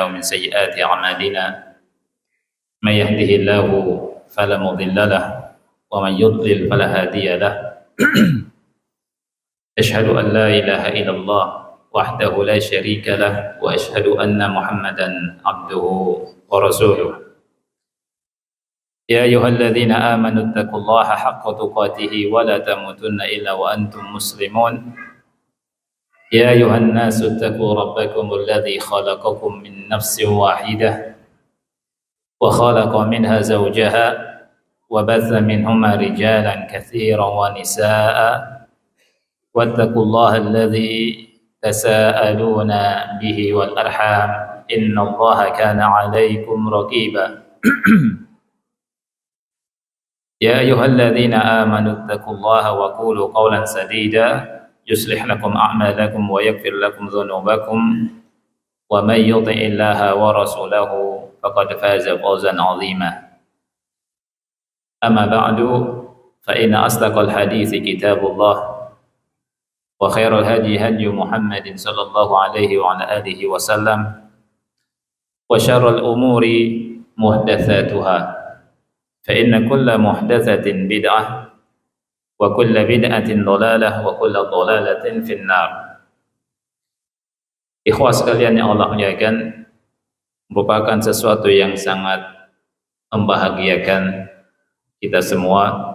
ومن سيئات أعمالنا من يهده الله فلا مضل له ومن يضلل فلا هادي له أشهد أن لا إله إلا الله وحده لا شريك له وأشهد أن محمدا عبده ورسوله يا أيها الذين آمنوا اتقوا الله حق تقاته ولا تموتن إلا وأنتم مسلمون يا أيها الناس اتقوا ربكم الذي خلقكم من نفس واحدة وخلق منها زوجها وبث منهما رجالا كثيرا ونساء واتقوا الله الذي تساءلون به والأرحام إن الله كان عليكم رقيبا يا أيها الذين آمنوا اتقوا الله وقولوا قولا سديدا يصلح لكم أعمالكم ويغفر لكم ذنوبكم ومن يطع الله ورسوله فقد فاز فوزا عظيما أما بعد فإن أصدق الحديث كتاب الله وخير الهدي هدي محمد صلى الله عليه وعلى آله وسلم وشر الأمور محدثاتها فإن كل محدثة بدعة وكل بدعة ضلالة وكل ضلالة في النار. Ikhwah sekalian yang Allah muliakan, merupakan sesuatu yang sangat membahagiakan kita semua,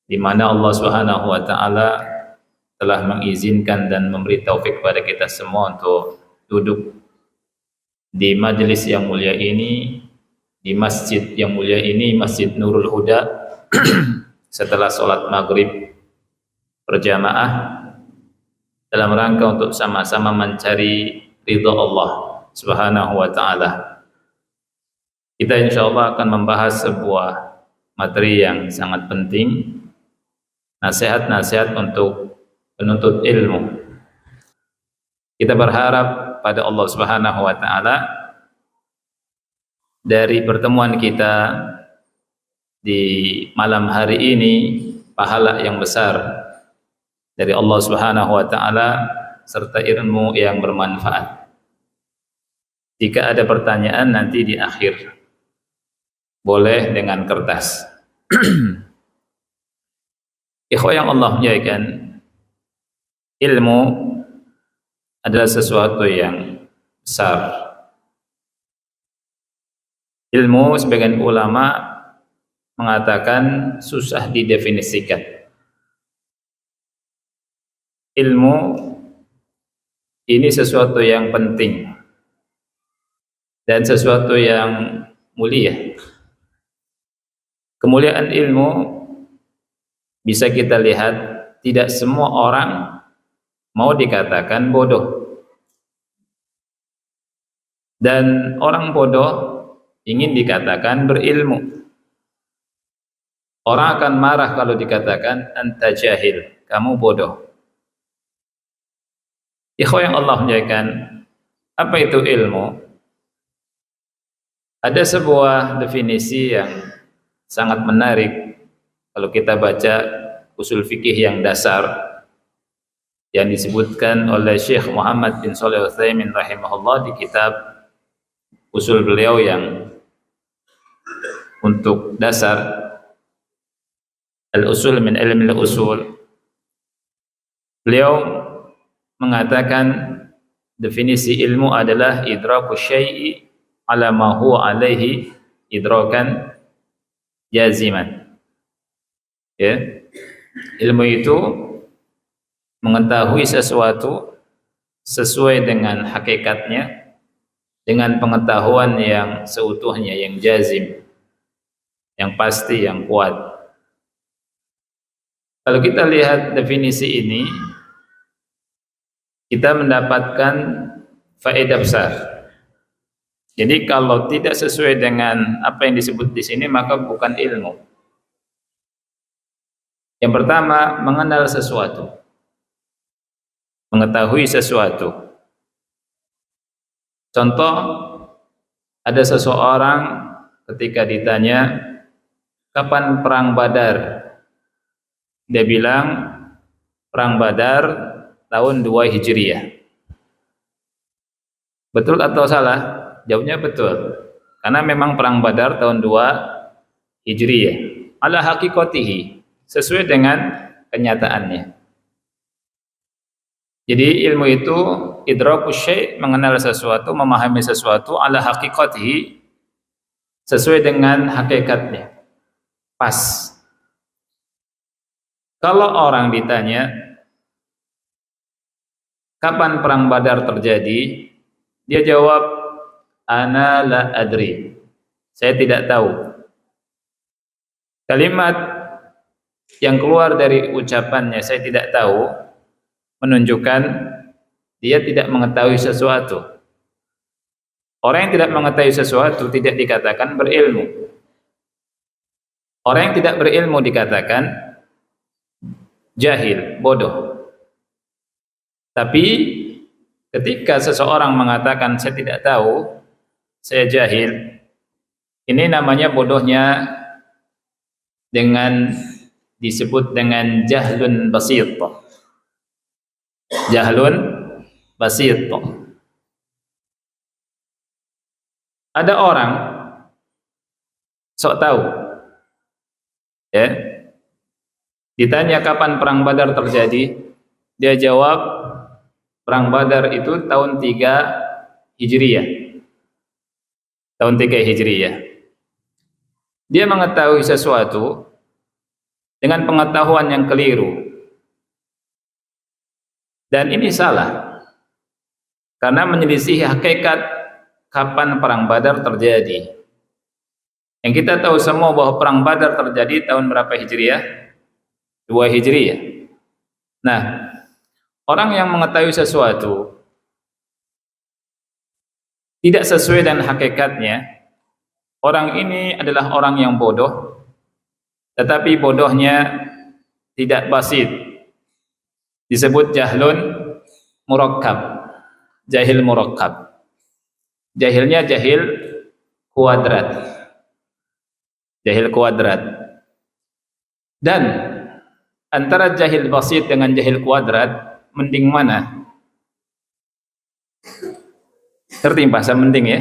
di mana Allah Subhanahu wa taala telah mengizinkan dan memberi taufik kepada kita semua untuk duduk di majelis yang mulia ini, di masjid yang mulia ini, Masjid Nurul Huda, setelah sholat maghrib berjamaah dalam rangka untuk sama-sama mencari ridha Allah Subhanahu wa taala. Kita insyaallah akan membahas sebuah materi yang sangat penting, nasihat-nasihat untuk penuntut ilmu. Kita berharap pada Allah Subhanahu wa taala dari pertemuan kita di malam hari ini pahala yang besar dari Allah Subhanahu wa taala serta ilmu yang bermanfaat. Jika ada pertanyaan nanti di akhir, boleh dengan kertas. Ikhwah yang Allah muliakan, ilmu adalah sesuatu yang besar. Ilmu sebagian ulama mengatakan susah didefinisikan. Ilmu ini sesuatu yang penting dan sesuatu yang mulia. Kemuliaan ilmu bisa kita lihat, tidak semua orang mau dikatakan bodoh, dan orang bodoh ingin dikatakan berilmu. Orang akan marah kalau dikatakan anta jahil, kamu bodoh. Ikhwah yang Allah muliakan, apa itu ilmu? Ada sebuah definisi yang sangat menarik kalau kita baca usul fikih yang dasar yang disebutkan oleh Syekh Muhammad bin Shalih Al-Utsaimin rahimahullah di kitab usul beliau yang untuk dasar Al-Usul min Ilmi Al-Usul. Beliau mengatakan definisi ilmu adalah idraku syai'i ala ma huwa alaihi idrakan jaziman. Ya. Ilmu itu mengetahui sesuatu sesuai dengan hakikatnya, dengan pengetahuan yang seutuhnya, yang jazim, yang pasti, yang kuat. Kalau kita lihat definisi ini, kita mendapatkan faedah besar. Jadi kalau tidak sesuai dengan apa yang disebut di sini, maka bukan ilmu. Yang pertama, mengenal sesuatu, mengetahui sesuatu. Contoh, ada seseorang ketika ditanya, kapan perang Badar? Dia bilang, perang Badar tahun 2 Hijriah. Betul atau salah? Jawabnya betul. Karena memang perang Badar tahun 2 Hijriyah. Ala haqiqatihi, sesuai dengan kenyataannya. Jadi ilmu itu idrakus syai', mengenal sesuatu, memahami sesuatu ala haqiqatihi, sesuai dengan hakikatnya. Pas. Kalau orang ditanya kapan perang Badar terjadi, dia jawab ana la adri. Saya tidak tahu. Kalimat yang keluar dari ucapannya saya tidak tahu menunjukkan dia tidak mengetahui sesuatu. Orang yang tidak mengetahui sesuatu tidak dikatakan berilmu. Orang yang tidak berilmu dikatakan jahil, bodoh. Tapi ketika seseorang mengatakan saya tidak tahu, saya jahil, ini namanya bodohnya dengan disebut dengan jahlun basit. Jahlun basit. Ada orang sok tahu, ya, ditanya kapan perang Badar terjadi, dia jawab perang Badar itu tahun 3 Hijriyah. Tahun 3 Hijriyah. Dia mengetahui sesuatu dengan pengetahuan yang keliru. Dan ini salah. Karena menyelisihi hakikat kapan perang Badar terjadi. Yang kita tahu semua bahwa perang Badar terjadi tahun berapa Hijriyah? 2 Hijriyah. Nah, orang yang mengetahui sesuatu tidak sesuai dengan hakikatnya, orang ini adalah orang yang bodoh, tetapi bodohnya tidak basit. Disebut jahlun murakkab. Jahil murakkab. Jahilnya jahil kuadrat. Jahil kuadrat. Dan antara jahil basit dengan jahil kuadrat, mending mana? Ngerti bahasa mending ya?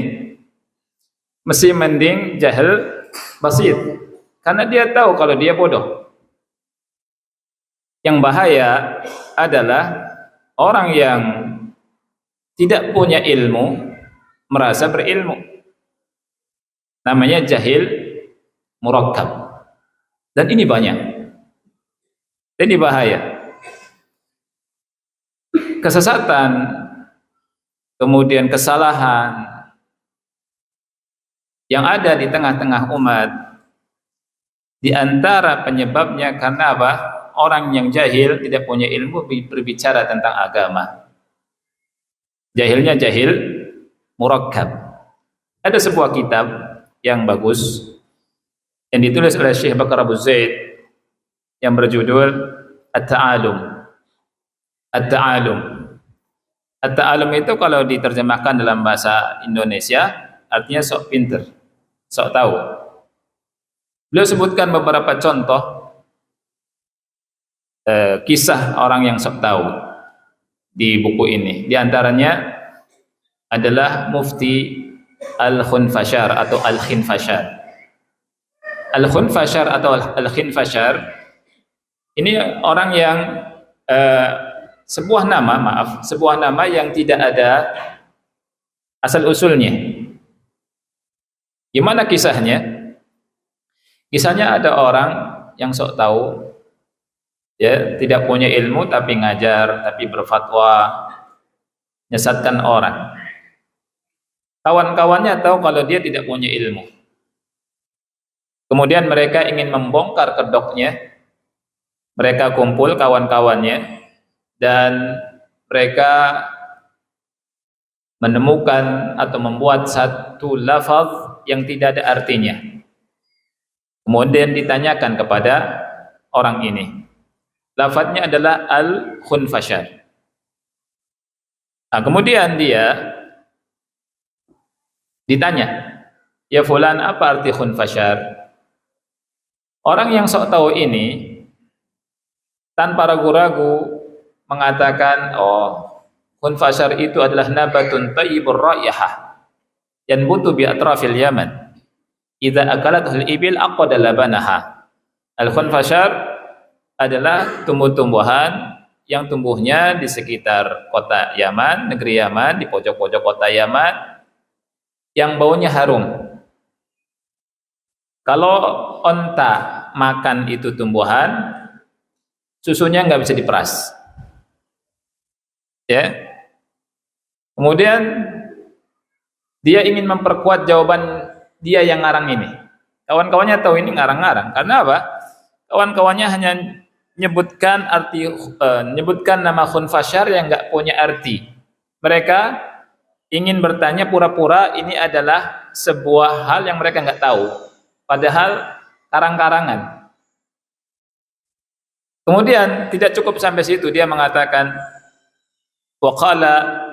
Mesti mending jahil basit, karena dia tahu kalau dia bodoh. Yang bahaya adalah orang yang tidak punya ilmu merasa berilmu. Namanya jahil murakkab. Dan ini banyak. Ini bahaya. Kesesatan, kemudian kesalahan yang ada di tengah-tengah umat, di antara penyebabnya karena apa? Orang yang jahil tidak punya ilmu berbicara tentang agama. Jahilnya jahil murakkab. Ada sebuah kitab yang bagus yang ditulis oleh Syekh Bakar Abu Zaid yang berjudul At-Ta'alum. At-Ta'alum. At-Ta'alum itu kalau diterjemahkan dalam bahasa Indonesia artinya sok pinter, sok tahu. Beliau sebutkan beberapa contoh kisah orang yang sok tahu di buku ini. Di antaranya adalah Mufti Al-Khunfashar atau Al-Khinfashar. Al-Khunfashar atau Al-Khinfashar ini orang yang sebuah nama yang tidak ada asal usulnya. Gimana kisahnya? Kisahnya ada orang yang sok tahu, ya, tidak punya ilmu tapi ngajar, tapi berfatwa, nyesatkan orang. Kawan-kawannya tahu kalau dia tidak punya ilmu. Kemudian mereka ingin membongkar kedoknya. Mereka kumpul kawan-kawannya dan mereka menemukan atau membuat satu lafaz yang tidak ada artinya. Kemudian ditanyakan kepada orang ini. Lafadznya adalah Al-Khunfashar. Nah, kemudian dia ditanya, ya fulan, apa arti khunfashar? Orang yang sok tahu ini tanpa ragu-ragu mengatakan, oh, khunfashar itu adalah nabatun thayyibur raihah, yanbutu bi atrafil Yaman. Idza akalatul ibil aqada labanaha. Al-khunfashar adalah tumbuh-tumbuhan yang tumbuhnya di sekitar kota Yaman, negeri Yaman, di pojok-pojok kota Yaman, yang baunya harum. Kalau onta makan itu tumbuhan, susunya nggak bisa diperas. Ya. Kemudian dia ingin memperkuat jawaban dia yang ngarang ini. Kawan-kawannya tahu ini ngarang-ngarang. Karena apa? Kawan-kawannya hanya nyebutkan nama khunfashar yang nggak punya arti. Mereka ingin bertanya pura-pura ini adalah sebuah hal yang mereka nggak tahu. Padahal karang-karangan. Kemudian tidak cukup sampai situ, dia mengatakan waqala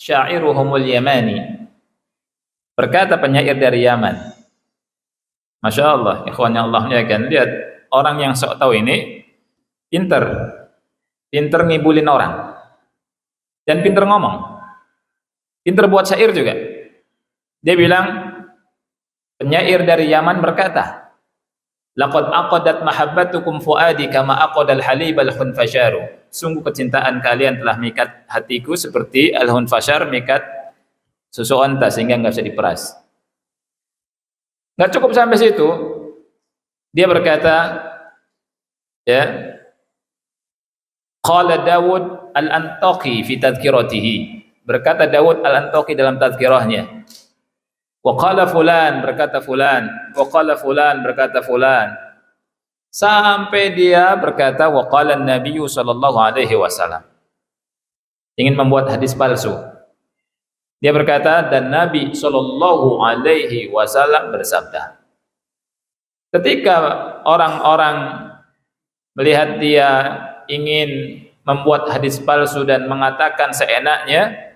syairuhumul yamani. Berkata penyair dari Yaman. Masya Allah, ikhwan yang Allah muliakan. Lihat, orang yang sok tahu ini pinter ngibulin orang dan pinter ngomong, pinter buat syair juga. Dia bilang, penyair dari Yaman berkata, laqad aqadat mahabbatukum fuadi kama aqadal halib al-khunfasharu. Sungguh kecintaan kalian telah mengikat hatiku seperti al-khunfashar mengikat susu onta sehingga nggak bisa diperas. Nggak cukup sampai situ, dia berkata, ya, qala Dawud al-Antaqi fi tadhkiratihi. Berkata Dawud al-Antaqi dalam tadhkirahnya. Wa qala fulan, berkata fulan, wa qala fulan, berkata fulan. Sampai dia berkata wa qala an-nabiy sallallahu alaihi wasallam. Ingin membuat hadis palsu. Dia berkata, dan Nabi sallallahu alaihi wasallam bersabda. Ketika orang-orang melihat dia ingin membuat hadis palsu dan mengatakan seenaknya,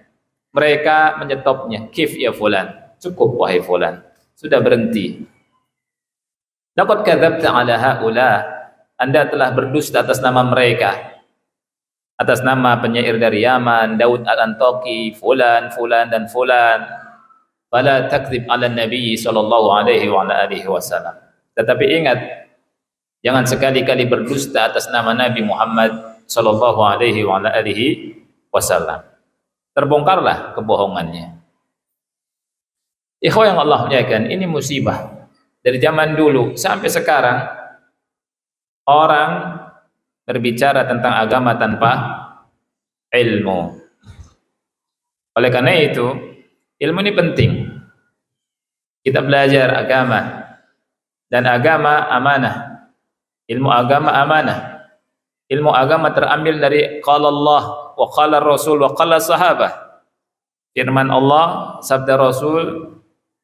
mereka menyetopnya. Kif ya fulan. Cukup wahai fulan, sudah berhenti. Laqad kadzabta ala haula. Anda telah berdusta atas nama mereka. Atas nama penyair dari Yaman, Daud al-Antaqi, fulan, fulan dan fulan. Fala takdzib ala Nabi sallallahu alaihi wa alihi wasallam. Tetapi ingat, jangan sekali-kali berdusta atas nama Nabi Muhammad sallallahu alaihi wa alihi wasallam. Terbongkarlah kebohongannya. Ikhwah yang Allah muliakan, ini musibah. Dari zaman dulu sampai sekarang, orang berbicara tentang agama tanpa ilmu. Oleh karena itu, ilmu ini penting. Kita belajar agama, dan agama amanah. Ilmu agama amanah. Ilmu agama terambil dari qala Allah wa qala Rasul wa qala sahabah. Firman Allah, sabda Rasul,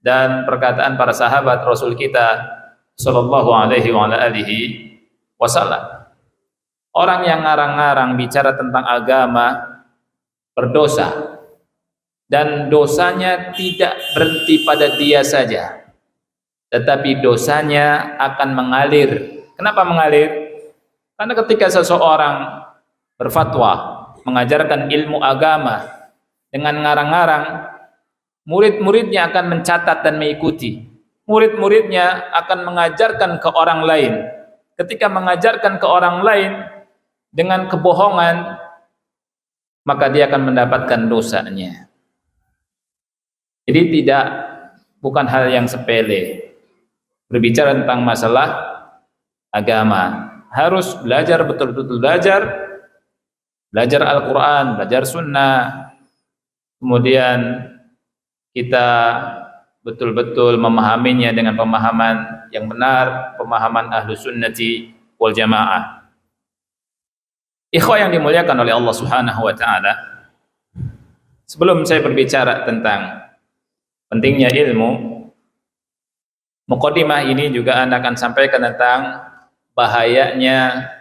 dan perkataan para sahabat Rasul kita sallallahu alaihi wa alihi wasallam. Orang yang ngarang-ngarang bicara tentang agama berdosa, dan dosanya tidak berhenti pada dia saja, tetapi dosanya akan mengalir. Kenapa mengalir? Karena ketika seseorang berfatwa mengajarkan ilmu agama dengan ngarang-ngarang, murid-muridnya akan mencatat dan mengikuti. Murid-muridnya akan mengajarkan ke orang lain. Ketika mengajarkan ke orang lain dengan kebohongan, maka dia akan mendapatkan dosanya. Jadi bukan hal yang sepele berbicara tentang masalah agama. Harus belajar, betul-betul belajar Al-Quran, belajar sunnah, kemudian kita betul-betul memahaminya dengan pemahaman yang benar, pemahaman ahlu sunnati wal jamaah. Ikhwah yang dimuliakan oleh Allah subhanahu wa ta'ala, sebelum saya berbicara tentang pentingnya ilmu, muqaddimah ini juga Anda akan sampaikan tentang bahayanya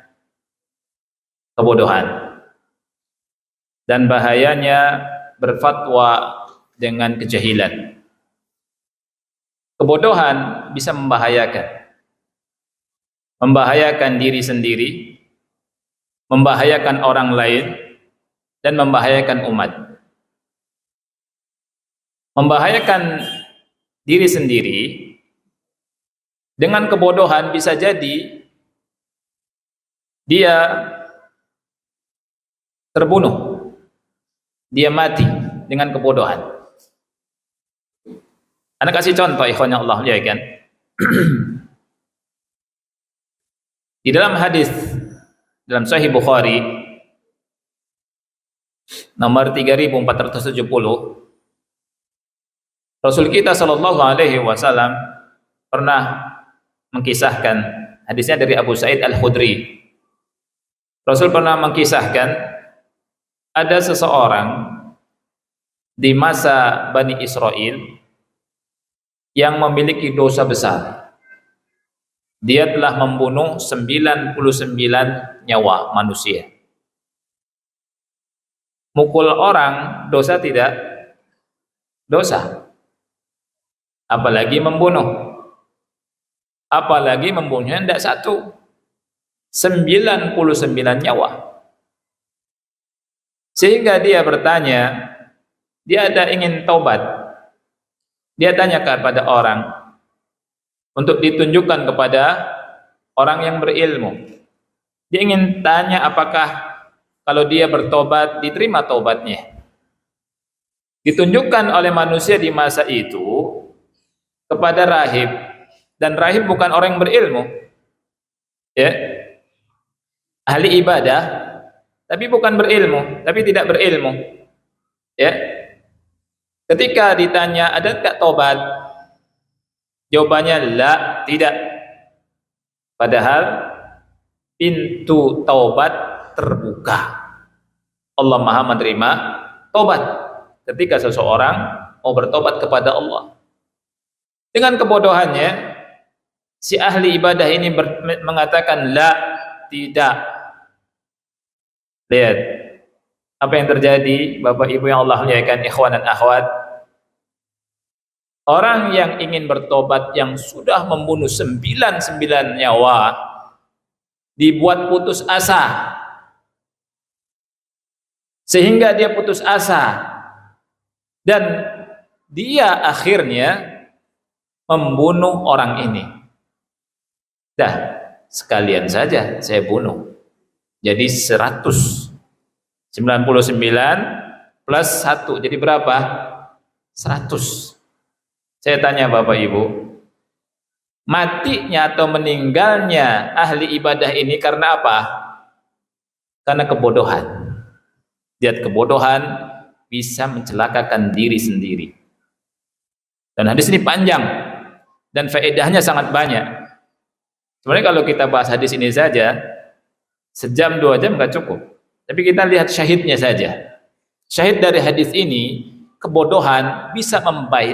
kebodohan dan bahayanya berfatwa dengan kejahilan. Kebodohan bisa membahayakan diri sendiri, membahayakan orang lain, dan membahayakan umat. Membahayakan diri sendiri dengan kebodohan, bisa jadi dia terbunuh, dia mati dengan kebodohan. Anda kasih contoh, ikhwan yang Allah muliakan. Di dalam hadis dalam Sahih Bukhari nomor 3470, Rasul kita sallallahu alaihi wasallam pernah mengkisahkan, hadisnya dari Abu Sa'id Al-Khudri. Rasul pernah mengkisahkan ada seseorang di masa Bani Israel yang memiliki dosa besar. Dia telah membunuh 99 nyawa manusia. Mukul orang dosa tidak? Dosa. Apalagi membunuh. Apalagi membunuhnya tidak satu. 99 nyawa. Sehingga dia bertanya, dia ada ingin taubat. Dia tanya kepada orang untuk ditunjukkan kepada orang yang berilmu. Dia ingin tanya apakah kalau dia bertobat diterima taubatnya. Ditunjukkan oleh manusia di masa itu kepada rahib, dan rahib bukan orang yang berilmu, ya, ahli ibadah, tapi bukan berilmu, tapi tidak berilmu, ya. Ketika ditanya ada enggak taubat, jawabannya la, tidak. Padahal pintu taubat terbuka. Allah Maha menerima taubat ketika seseorang mau bertobat kepada Allah. Dengan kebodohannya, si ahli ibadah ini mengatakan la, tidak. Lihat apa yang terjadi, Bapak Ibu yang Allah muliakan, ikhwan dan akhwat. Orang yang ingin bertobat yang sudah membunuh 99 nyawa dibuat putus asa, sehingga dia putus asa dan dia akhirnya membunuh orang ini. Dah, sekalian saja saya bunuh. Jadi 199 plus 1 jadi berapa? 100. Saya tanya Bapak Ibu, matinya atau meninggalnya ahli ibadah ini karena apa? Karena kebodohan. Lihat, kebodohan bisa mencelakakan diri sendiri. Dan hadis ini panjang dan faedahnya sangat banyak. Sebenarnya kalau kita bahas hadis ini saja, sejam 2 jam nggak cukup. Tapi kita lihat syahidnya saja. Syahid dari hadis ini, kebodohan bisa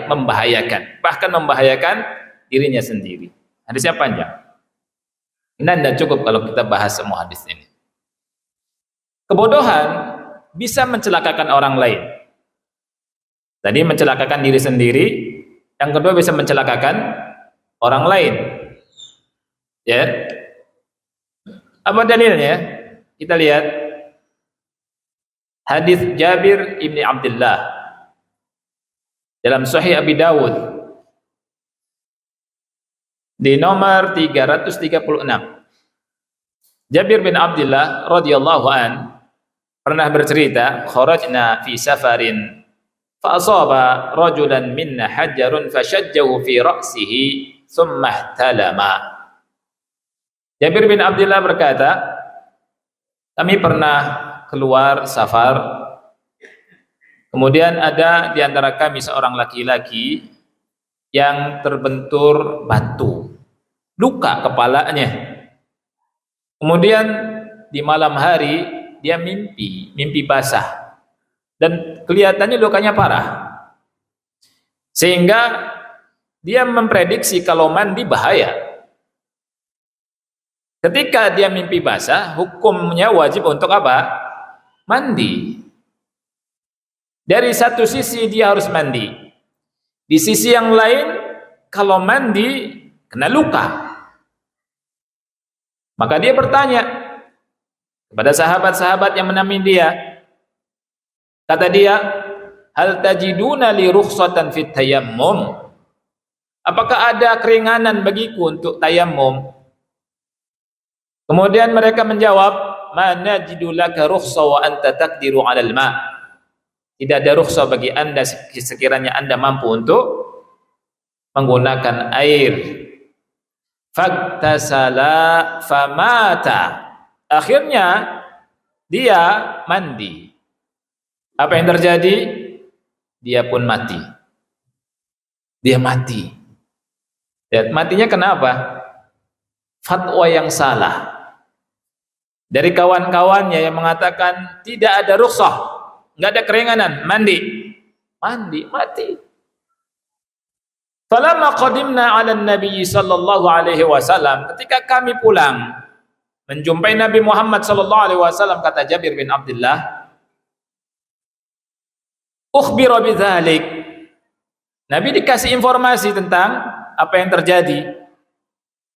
membahayakan, bahkan membahayakan dirinya sendiri. Hadisnya panjang. Ini tidak cukup kalau kita bahas semua hadis ini. Kebodohan bisa mencelakakan orang lain. Tadi mencelakakan diri sendiri, yang kedua bisa mencelakakan orang lain. Ya. Apa dalilnya? Kita lihat hadis Jabir ibni Abdullah dalam Sahih Abi Dawud di nomor 336. Jabir bin Abdullah radhiyallahu an pernah bercerita, kharajna fi safarin fa asaba rajulan minna hajarun fashajjahu fi ra'sihi thumma ihtalama. Jabir bin Abdullah berkata, kami pernah keluar safar, kemudian ada di antara kami seorang laki-laki yang terbentur batu, luka kepalanya. Kemudian di malam hari dia mimpi basah, dan kelihatannya lukanya parah, sehingga dia memprediksi kalau mandi bahaya. Ketika dia mimpi basah, hukumnya wajib untuk apa? Mandi. Dari satu sisi dia harus mandi, di sisi yang lain kalau mandi kena luka. Maka dia bertanya kepada sahabat-sahabat yang menemani dia. Kata dia, hal tajiduna li rukhsatan fit tayammum? apakah ada keringanan bagiku untuk tayamum? Kemudian mereka menjawab, ma najidu laka rukhsa wa anta taqdiru 'alal ma'. Tidak ada rukhsah bagi Anda sekiranya Anda mampu untuk menggunakan air. Faktasala famata. Akhirnya dia mandi. Apa yang terjadi? Dia pun mati. Dia mati. Dan matinya kenapa? Fatwa yang salah dari kawan-kawannya yang mengatakan tidak ada rukhsah, nggak ada keringanan, mandi, mati. Falamma qadimna 'ala Nabi sallallahu alaihi wasallam, ketika kami pulang menjumpai Nabi Muhammad sallallahu alaihi wasallam, kata Jabir bin Abdullah, ukhbira bidzalik. Nabi dikasih informasi tentang apa yang terjadi.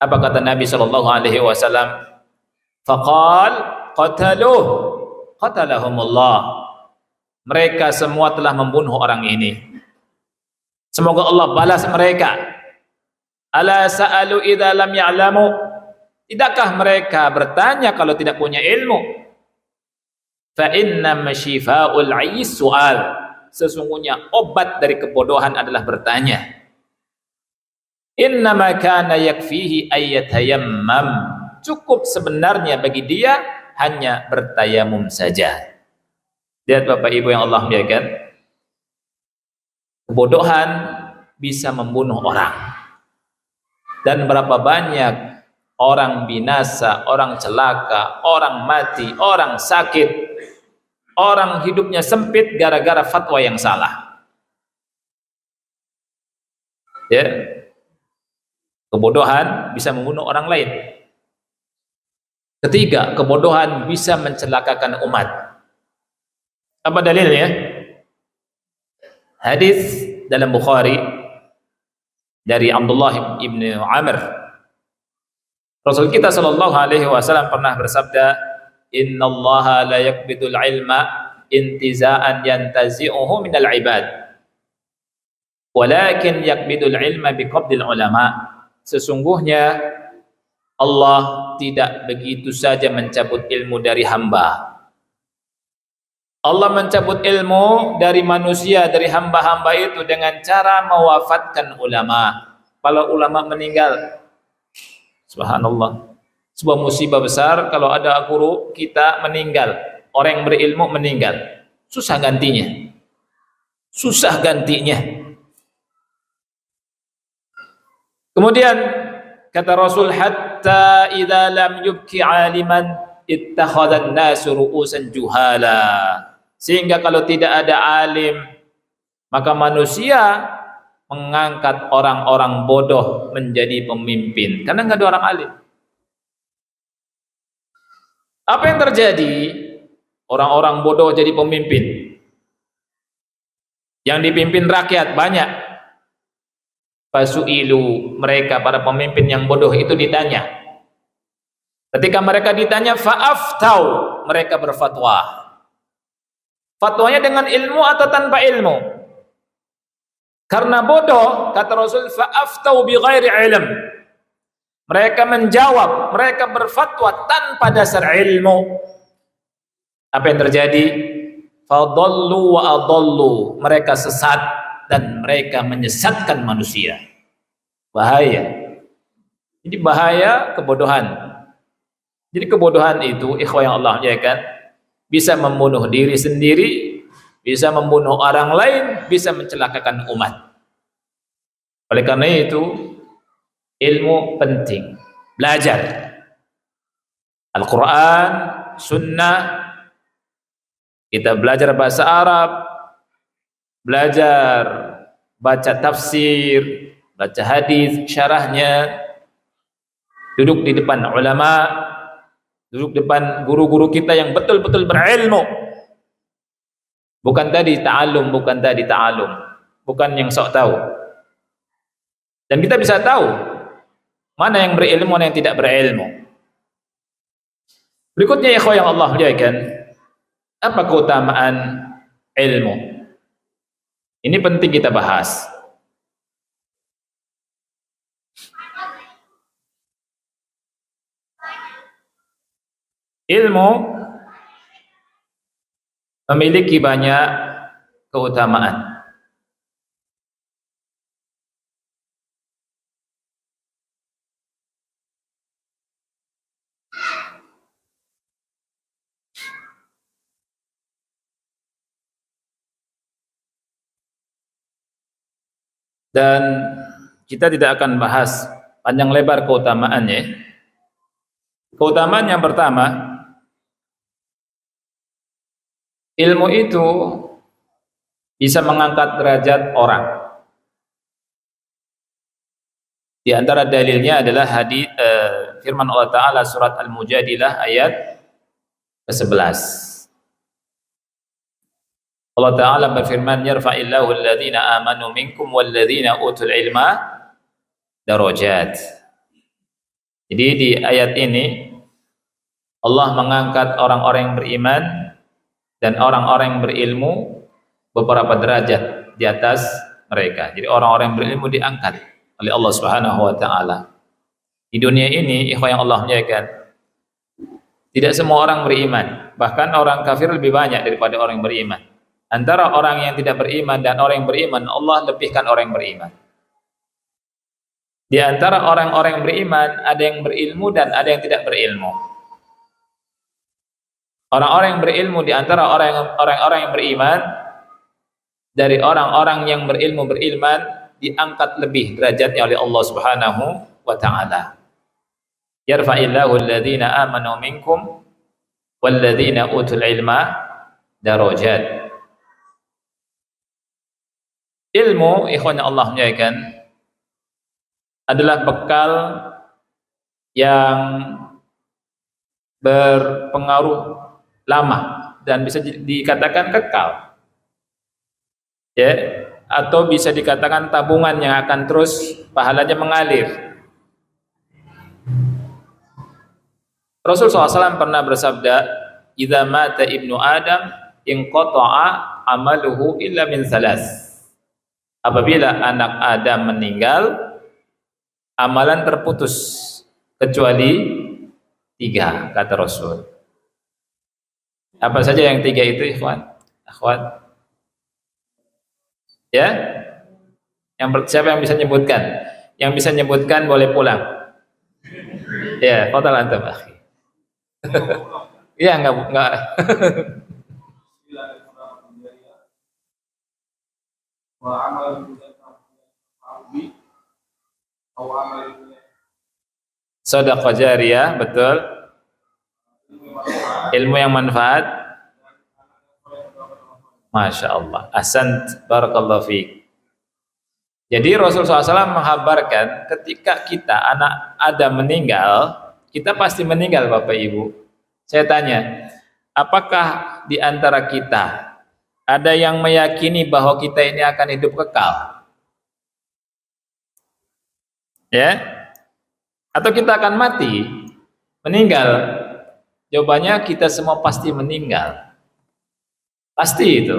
Apa kata Nabi sallallahu alaihi wasallam? Faqal qatalahumullah. Mereka semua telah membunuh orang ini. Semoga Allah balas mereka. Ala sa'alu idza lam ya'lamu. Tidakkah mereka bertanya kalau tidak punya ilmu? Fa inna mashifa'ul 'ayyi su'al. Sesungguhnya obat dari kebodohan adalah bertanya. Innama kana yakfihi ayyatayammam. Cukup sebenarnya bagi dia hanya bertayamum saja. Lihat Bapak Ibu yang Allah muliakan, kebodohan bisa membunuh orang. Dan berapa banyak orang binasa, orang celaka, orang mati, orang sakit, orang hidupnya sempit gara-gara fatwa yang salah. Ya. Kebodohan bisa membunuh orang lain. Ketiga, kebodohan bisa mencelakakan umat. Apa dalilnya? Hadis dalam Bukhari dari Abdullah ibn Amr. Rasul kita sallallahu alaihi wasallam pernah bersabda, "Innallaha la yaqbidul ilma intiza'an yantazi'uhu minal ibad. Walakin yaqbidul ilma biqabdil ulama." Sesungguhnya Allah tidak begitu saja mencabut ilmu dari hamba. Allah mencabut ilmu dari manusia, dari hamba-hamba itu dengan cara mewafatkan ulama. Kalau ulama meninggal, subhanallah, sebuah musibah besar kalau ada guru kita meninggal, orang yang berilmu meninggal, susah gantinya. Susah gantinya. Kemudian kata Rasul, hatta idza lam yubki 'aliman ittakhadhan nasu ru'usan juhala. Sehingga kalau tidak ada alim, maka manusia mengangkat orang-orang bodoh menjadi pemimpin karena enggak ada orang alim. Apa yang terjadi? Orang-orang bodoh jadi pemimpin. Yang dipimpin rakyat banyak. Fasu'ilu, mereka para pemimpin yang bodoh itu ditanya. Ketika mereka ditanya, fa'aftau, mereka berfatwa. Fatwanya dengan ilmu atau tanpa ilmu? Karena bodoh, kata Rasul, fa'aftau bi ghairi ilm. Mereka menjawab, mereka berfatwa tanpa dasar ilmu. Apa yang terjadi? Fadallu wa adallu, mereka sesat dan mereka menyesatkan manusia. Bahaya. Jadi bahaya kebodohan. Jadi kebodohan itu, ikhwah yang Allah muliakan, bisa membunuh diri sendiri, bisa membunuh orang lain, bisa mencelakakan umat. Oleh karena itu, ilmu penting. Belajar Al-Quran, Sunnah, kita belajar bahasa Arab, belajar baca tafsir, baca hadis, syarahnya, duduk di depan ulama, duduk depan guru-guru kita yang betul-betul berilmu. Bukan tadi ta'alum, bukan yang sok tahu. Dan kita bisa tahu mana yang berilmu, mana yang tidak berilmu. Berikutnya ikhwah yang Allah muliakan, apa keutamaan ilmu? Ini penting kita bahas. Ilmu memiliki banyak keutamaan. Dan kita tidak akan bahas panjang lebar keutamaannya. Keutamaan yang pertama, ilmu itu bisa mengangkat derajat orang. Di antara dalilnya adalah hadis firman Allah Ta'ala surat Al-Mujadilah ayat ke-11. Allah Ta'ala berfirman, yarfa'illahu alladhina amanu minkum walladhina utul ilma darajat. Jadi di ayat ini Allah mengangkat orang-orang yang beriman dan orang-orang yang berilmu beberapa derajat di atas mereka. Jadi orang-orang yang berilmu diangkat oleh Allah Subhanahu wa taala. Di dunia ini, ikhwan yang Allah muliakan, tidak semua orang beriman. Bahkan orang kafir lebih banyak daripada orang yang beriman. Antara orang yang tidak beriman dan orang yang beriman, Allah lebihkan orang yang beriman. Di antara orang-orang yang beriman, ada yang berilmu dan ada yang tidak berilmu. Orang-orang yang berilmu di antara orang-orang yang beriman, dari orang-orang yang berilmu beriman, diangkat lebih derajatnya oleh Allah Subhanahu wa ta'ala. Yarfa'illahu alladhina amanu minkum walladhina utul ilma darajat. Ilmu, ikhwan Allah muliakan, adalah bekal yang berpengaruh lama dan bisa dikatakan kekal, ya, atau bisa dikatakan tabungan yang akan terus pahalanya mengalir. Rasul SAW pernah bersabda, "Idza mata ibnu Adam inqata'a amaluhu illa min salas." Apabila anak Adam meninggal, amalan terputus kecuali 3, kata Rasul. Apa saja yang 3 itu, ikhwan? Akhwat? Ya? Siapa yang bisa nyebutkan? Yang bisa nyebutkan boleh pulang. Ya, fadhal antum, akhi. Iya, enggak. Shadaqah jariyah, betul. Ilmu yang manfaat. Masya Allah. Ahsant, barakallahu fiik. Jadi Rasulullah SAW menghabarkan ketika kita anak Adam meninggal, kita pasti meninggal, Bapak Ibu. Saya tanya, apakah di antara kita ada yang meyakini bahwa kita ini akan hidup kekal? Ya? Atau kita akan mati, meninggal? Jawabannya kita semua pasti meninggal. Pasti itu.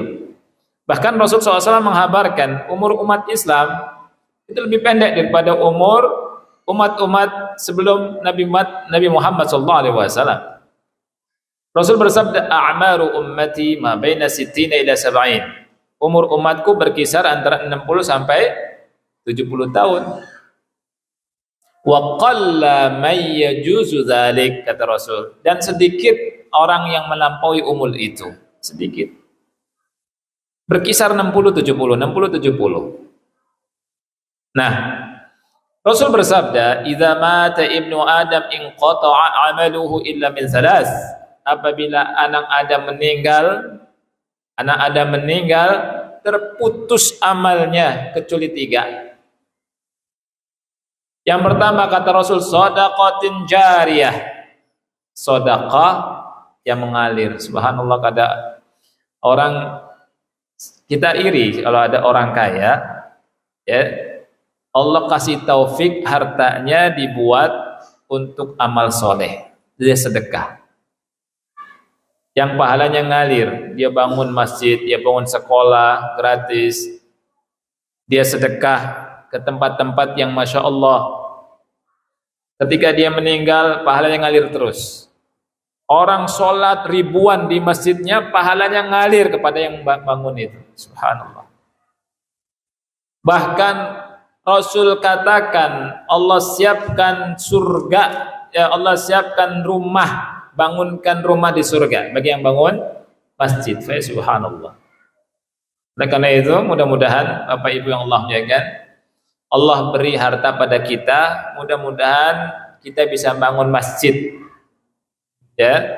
Bahkan Rasulullah SAW menghabarkan umur umat Islam itu lebih pendek daripada umur umat-umat sebelum Nabi Muhammad SAW. Rasul bersabda, "A'maru ummati ma baina sittina ila sab'in." Umur umatku berkisar antara 60 sampai 70 tahun. Wa qalla may yajuzu dzalik, kata Rasul. Dan sedikit orang yang melampaui umur itu, sedikit. Berkisar 60-70. Nah, Rasul bersabda, "Idza mata ibnu Adam inqata'a 'amaluhu illa min salas." Apabila anak Adam meninggal, terputus amalnya kecuali 3. Yang pertama, kata Rasul, shadaqatin jariyah, sedekah yang mengalir. Subhanallah, kada orang kita iri kalau ada orang kaya, ya, Allah kasih taufik hartanya dibuat untuk amal soleh, dia sedekah yang pahalanya ngalir. Dia bangun masjid, dia bangun sekolah gratis, dia sedekah ke tempat-tempat yang Masya Allah. Ketika dia meninggal, pahalanya ngalir terus. Orang sholat ribuan di masjidnya, pahalanya ngalir kepada yang bangun itu. Subhanallah. Bahkan Rasul katakan Allah siapkan surga, ya Allah siapkan rumah, bangunkan rumah di surga bagi yang bangun masjid. Subhanallah. Oleh karena itu mudah-mudahan Bapak Ibu yang Allah muliakan, Allah beri harta pada kita, mudah-mudahan kita bisa bangun masjid, ya,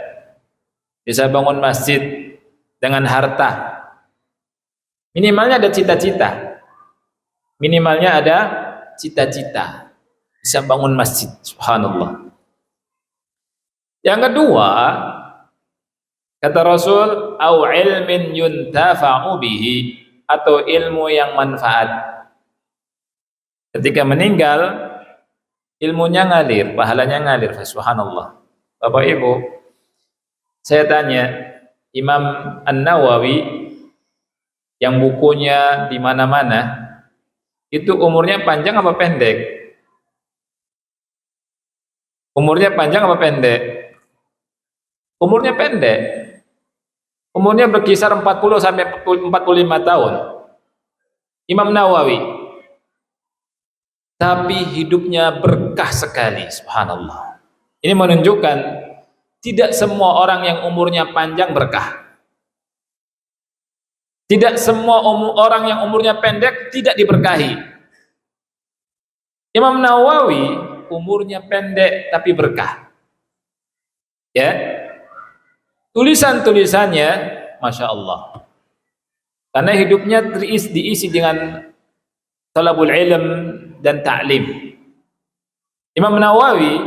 bisa bangun masjid dengan harta. Minimalnya ada cita-cita, minimalnya ada cita-cita, bisa bangun masjid. Subhanallah. Yang kedua, kata Rasul, au ilmin yuntafa'u bihi, atau ilmu yang manfaat. Ketika meninggal, ilmunya ngalir, pahalanya ngalir. Subhanallah. Bapak Ibu, saya tanya, Imam An-Nawawi yang bukunya di mana-mana, itu umurnya panjang apa pendek? Umurnya panjang apa pendek? Umurnya pendek. Umurnya berkisar 40 sampai 45 tahun. Imam Nawawi. Tapi hidupnya berkah sekali, subhanallah. Ini menunjukkan tidak semua orang yang umurnya panjang berkah. Tidak semua orang yang umurnya pendek tidak diberkahi. Imam Nawawi umurnya pendek tapi berkah. Ya. Tulisan-tulisannya Masya Allah. Karena hidupnya diisi dengan talabul ilm dan ta'lim. Imam Nawawi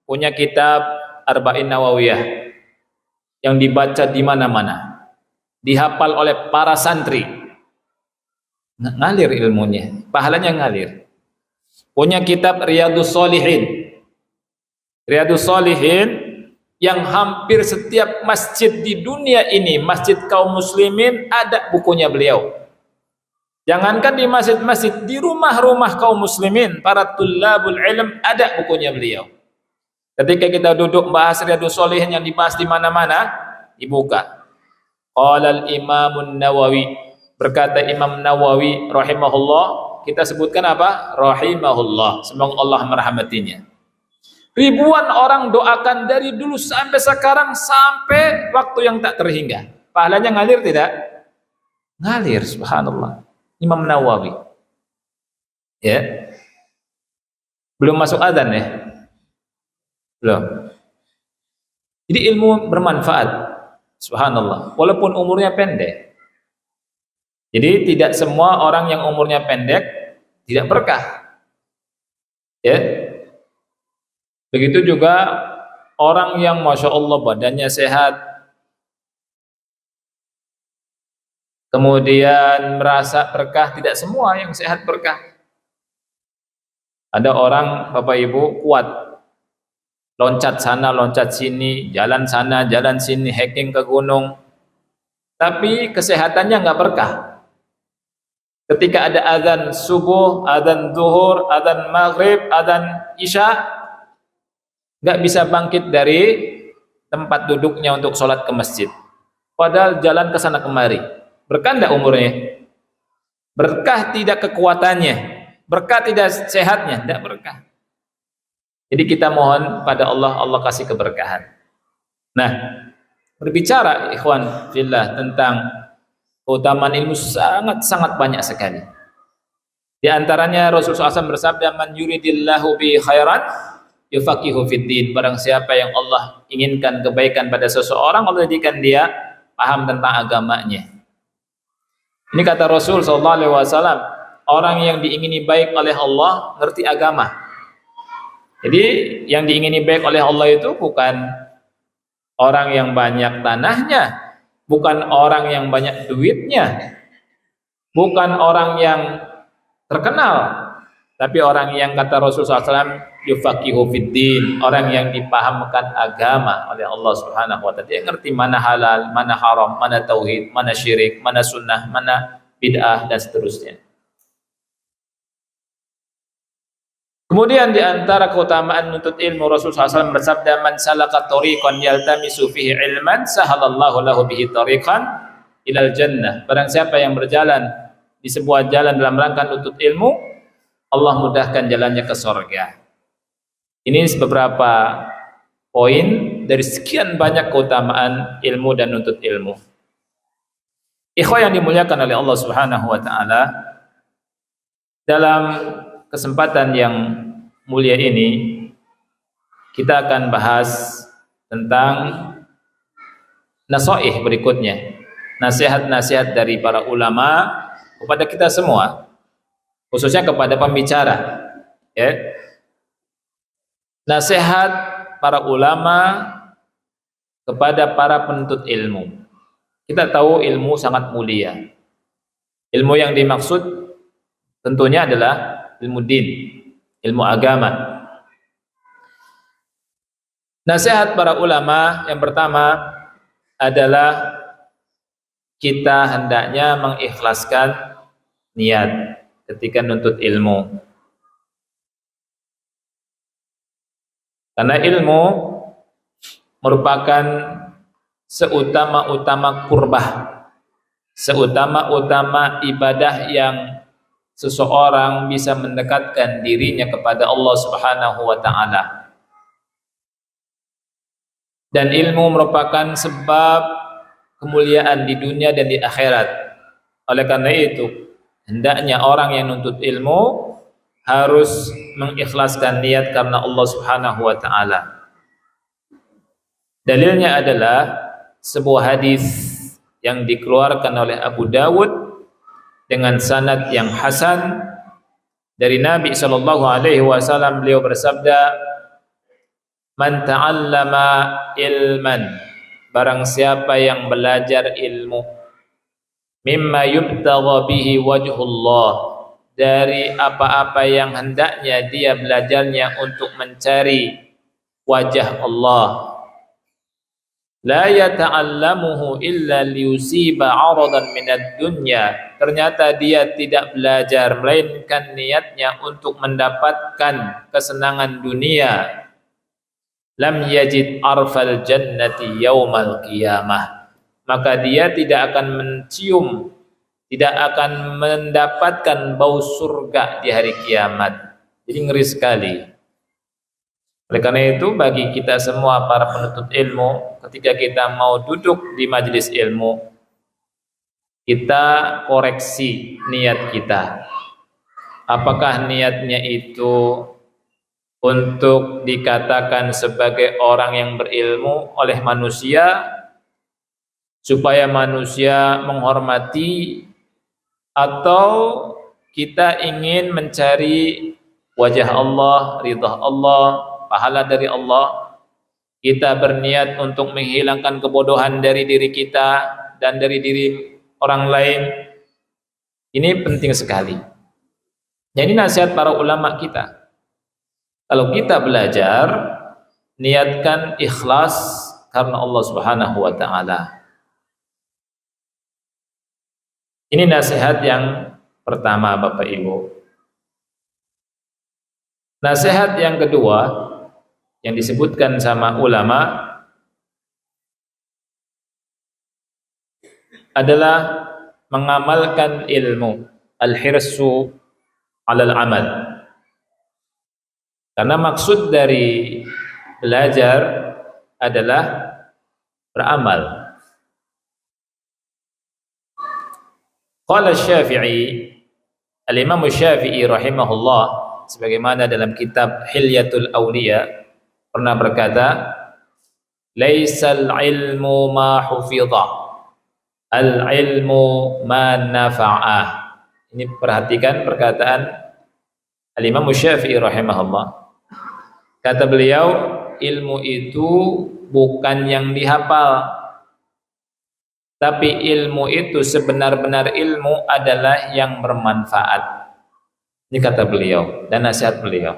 punya kitab Arba'in Nawawiyah yang dibaca di mana-mana, dihafal oleh para santri, ngalir ilmunya, pahalanya ngalir. Punya kitab Riyadhus Shalihin, Riyadhus Shalihin yang hampir setiap masjid di dunia ini, masjid kaum muslimin, ada bukunya beliau. Jangankan di masjid-masjid, di rumah-rumah kaum muslimin, para tullabul ilm, ada bukunya beliau. Ketika kita duduk bahas Riyadhus Shalihin yang dibahas di mana-mana, dibuka. Qala al-Imam Nawawi, berkata Imam Nawawi rahimahullah, kita sebutkan apa? Rahimahullah, semoga Allah merahmatinya. Ribuan orang doakan dari dulu sampai sekarang, sampai waktu yang tak terhingga. Pahalanya ngalir tidak? Ngalir, subhanallah. Imam Nawawi, ya, belum masuk adzan ya, belum. Jadi ilmu bermanfaat, subhanallah, walaupun umurnya pendek. Jadi tidak semua orang yang umurnya pendek tidak berkah, ya. Begitu juga orang yang Masya Allah badannya sehat, kemudian merasa berkah, tidak semua yang sehat berkah. Ada orang Bapak Ibu kuat, loncat sana, loncat sini, jalan sana, jalan sini, hiking ke gunung, tapi kesehatannya nggak berkah. Ketika ada azan subuh, azan zuhur, azan maghrib, azan isya, nggak bisa bangkit dari tempat duduknya untuk sholat ke masjid. Padahal jalan ke sana kemari. Berkah tidak umurnya? Berkah tidak kekuatannya? Berkah tidak sehatnya? Tidak berkah. Jadi kita mohon pada Allah, Allah kasih keberkahan. Nah, berbicara ikhwan fillah tentang keutamaan ilmu sangat-sangat banyak sekali. Di antaranya Rasulullah SAW bersabda, "Man yuridillahu bi khairan yufaqihu fiddin." Barang siapa yang Allah inginkan kebaikan pada seseorang, Allah jadikan dia paham tentang agamanya. Ini kata Rasul SAW, orang yang diingini baik oleh Allah ngerti agama. Jadi yang diingini baik oleh Allah itu bukan orang yang banyak tanahnya, bukan orang yang banyak duitnya, bukan orang yang terkenal, tapi orang yang kata Rasulullah SAW yufaqihu fiddin, orang yang dipahamkan agama oleh Allah Subhanahu wa taala. Dia ngerti mana halal, mana haram, mana tauhid, mana syirik, mana sunnah, mana bid'ah dan seterusnya. Kemudian di antara keutamaan menuntut ilmu, Rasulullah SAW bersabda, "Man salaka tariqan yaltamisu fihi ilman, sahalallahu lahu bihi tariqan ilal jannah." Barang siapa yang berjalan di sebuah jalan dalam rangka menuntut ilmu, Allah mudahkan jalannya ke surga. Ini beberapa poin dari sekian banyak keutamaan ilmu dan menuntut ilmu. Ikhwah yang dimuliakan oleh Allah Subhanahu wa taala, dalam kesempatan yang mulia ini kita akan bahas tentang nasaih berikutnya, nasihat-nasihat dari para ulama kepada kita semua, khususnya kepada pembicara, ya. Nasihat para ulama kepada para penuntut ilmu. Kita tahu ilmu sangat mulia. Ilmu yang dimaksud tentunya adalah ilmu din, ilmu agama. Nasihat para ulama yang pertama adalah kita hendaknya mengikhlaskan niat ketika menuntut ilmu. Karena ilmu merupakan seutama-utama kurbah, seutama-utama ibadah yang seseorang bisa mendekatkan dirinya kepada Allah Subhanahu wa taala. Dan ilmu merupakan sebab kemuliaan di dunia dan di akhirat. Oleh karena itu, hendaknya orang yang nuntut ilmu harus mengikhlaskan niat karena Allah Subhanahu wa taala. Dalilnya adalah sebuah hadis yang dikeluarkan oleh Abu Dawud dengan sanad yang hasan dari Nabi sallallahu alaihi wasallam. Beliau bersabda, "Man ta'allama ilman," barang siapa yang belajar ilmu, "mimma yubtagha bihi wajhullah," dari apa-apa yang hendaknya dia belajarnya untuk mencari wajah Allah, "la yata'allamuhu illa liyusiba 'aradan minad dunya," ternyata dia tidak belajar melainkan niatnya untuk mendapatkan kesenangan dunia, "lam yajid arfal jannati yaumal qiyamah," maka dia tidak akan mencium, tidak akan mendapatkan bau surga di hari kiamat. Jadi ngeri sekali. Oleh karena itu, bagi kita semua para penuntut ilmu, ketika kita mau duduk di majelis ilmu, kita koreksi niat kita. Apakah niatnya itu untuk dikatakan sebagai orang yang berilmu oleh manusia, supaya manusia menghormati, atau kita ingin mencari wajah Allah, ridha Allah, pahala dari Allah? Kita berniat untuk menghilangkan kebodohan dari diri kita dan dari diri orang lain. Ini penting sekali. Jadi nasihat para ulama kita, kalau kita belajar, niatkan ikhlas karena Allah Subhanahu wa taala. Ini nasihat yang pertama, Bapak Ibu. Nasihat yang kedua yang disebutkan sama ulama adalah mengamalkan ilmu, al-hirsu 'alal amal. Karena maksud dari belajar adalah beramal. Qala Syafi'i, Al-Imam Syafi'i rahimahullah, sebagaimana dalam kitab Hilyatul Awliya, pernah berkata, "Laisal ilmu ma hufidha, al-ilmu ma nafa'ah." Ini perhatikan perkataan Al-Imam Syafi'i rahimahullah. Kata beliau, ilmu itu bukan yang dihafal, tapi ilmu itu sebenar-benar ilmu adalah yang bermanfaat. Ini kata beliau dan nasihat beliau.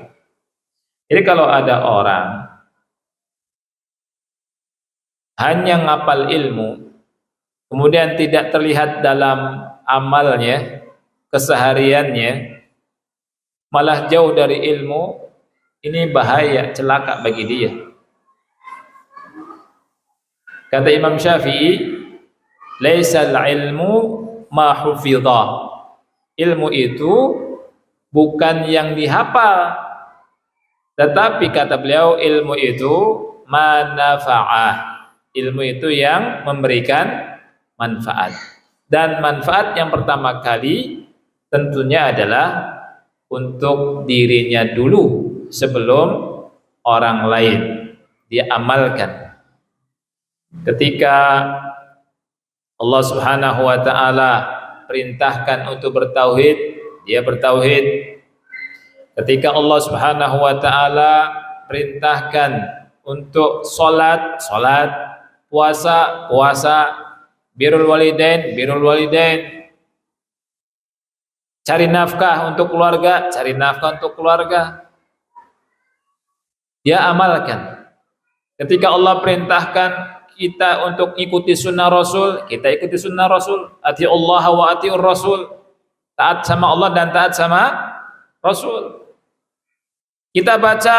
Jadi kalau ada orang hanya ngapal ilmu, kemudian tidak terlihat dalam amalnya, kesehariannya, malah jauh dari ilmu, ini bahaya, celaka bagi dia. Kata Imam Syafi'i, laisal ilmu ma hufidha. Ilmu itu bukan yang dihafal, tetapi kata beliau, ilmu itu manafa'ah. Ilmu itu yang memberikan manfaat. Dan manfaat yang pertama kali tentunya adalah untuk dirinya dulu sebelum orang lain. Dia amalkan. Ketika Allah Subhanahu wa taala perintahkan untuk bertauhid, dia bertauhid. Ketika Allah Subhanahu wa taala perintahkan untuk salat, puasa, birrul walidain, cari nafkah untuk keluarga, dia amalkan. Ketika Allah perintahkan kita untuk ikuti sunnah Rasul, kita ikuti sunnah Rasul. Ati Allah wa atiur Rasul. Taat sama Allah dan taat sama Rasul. Kita baca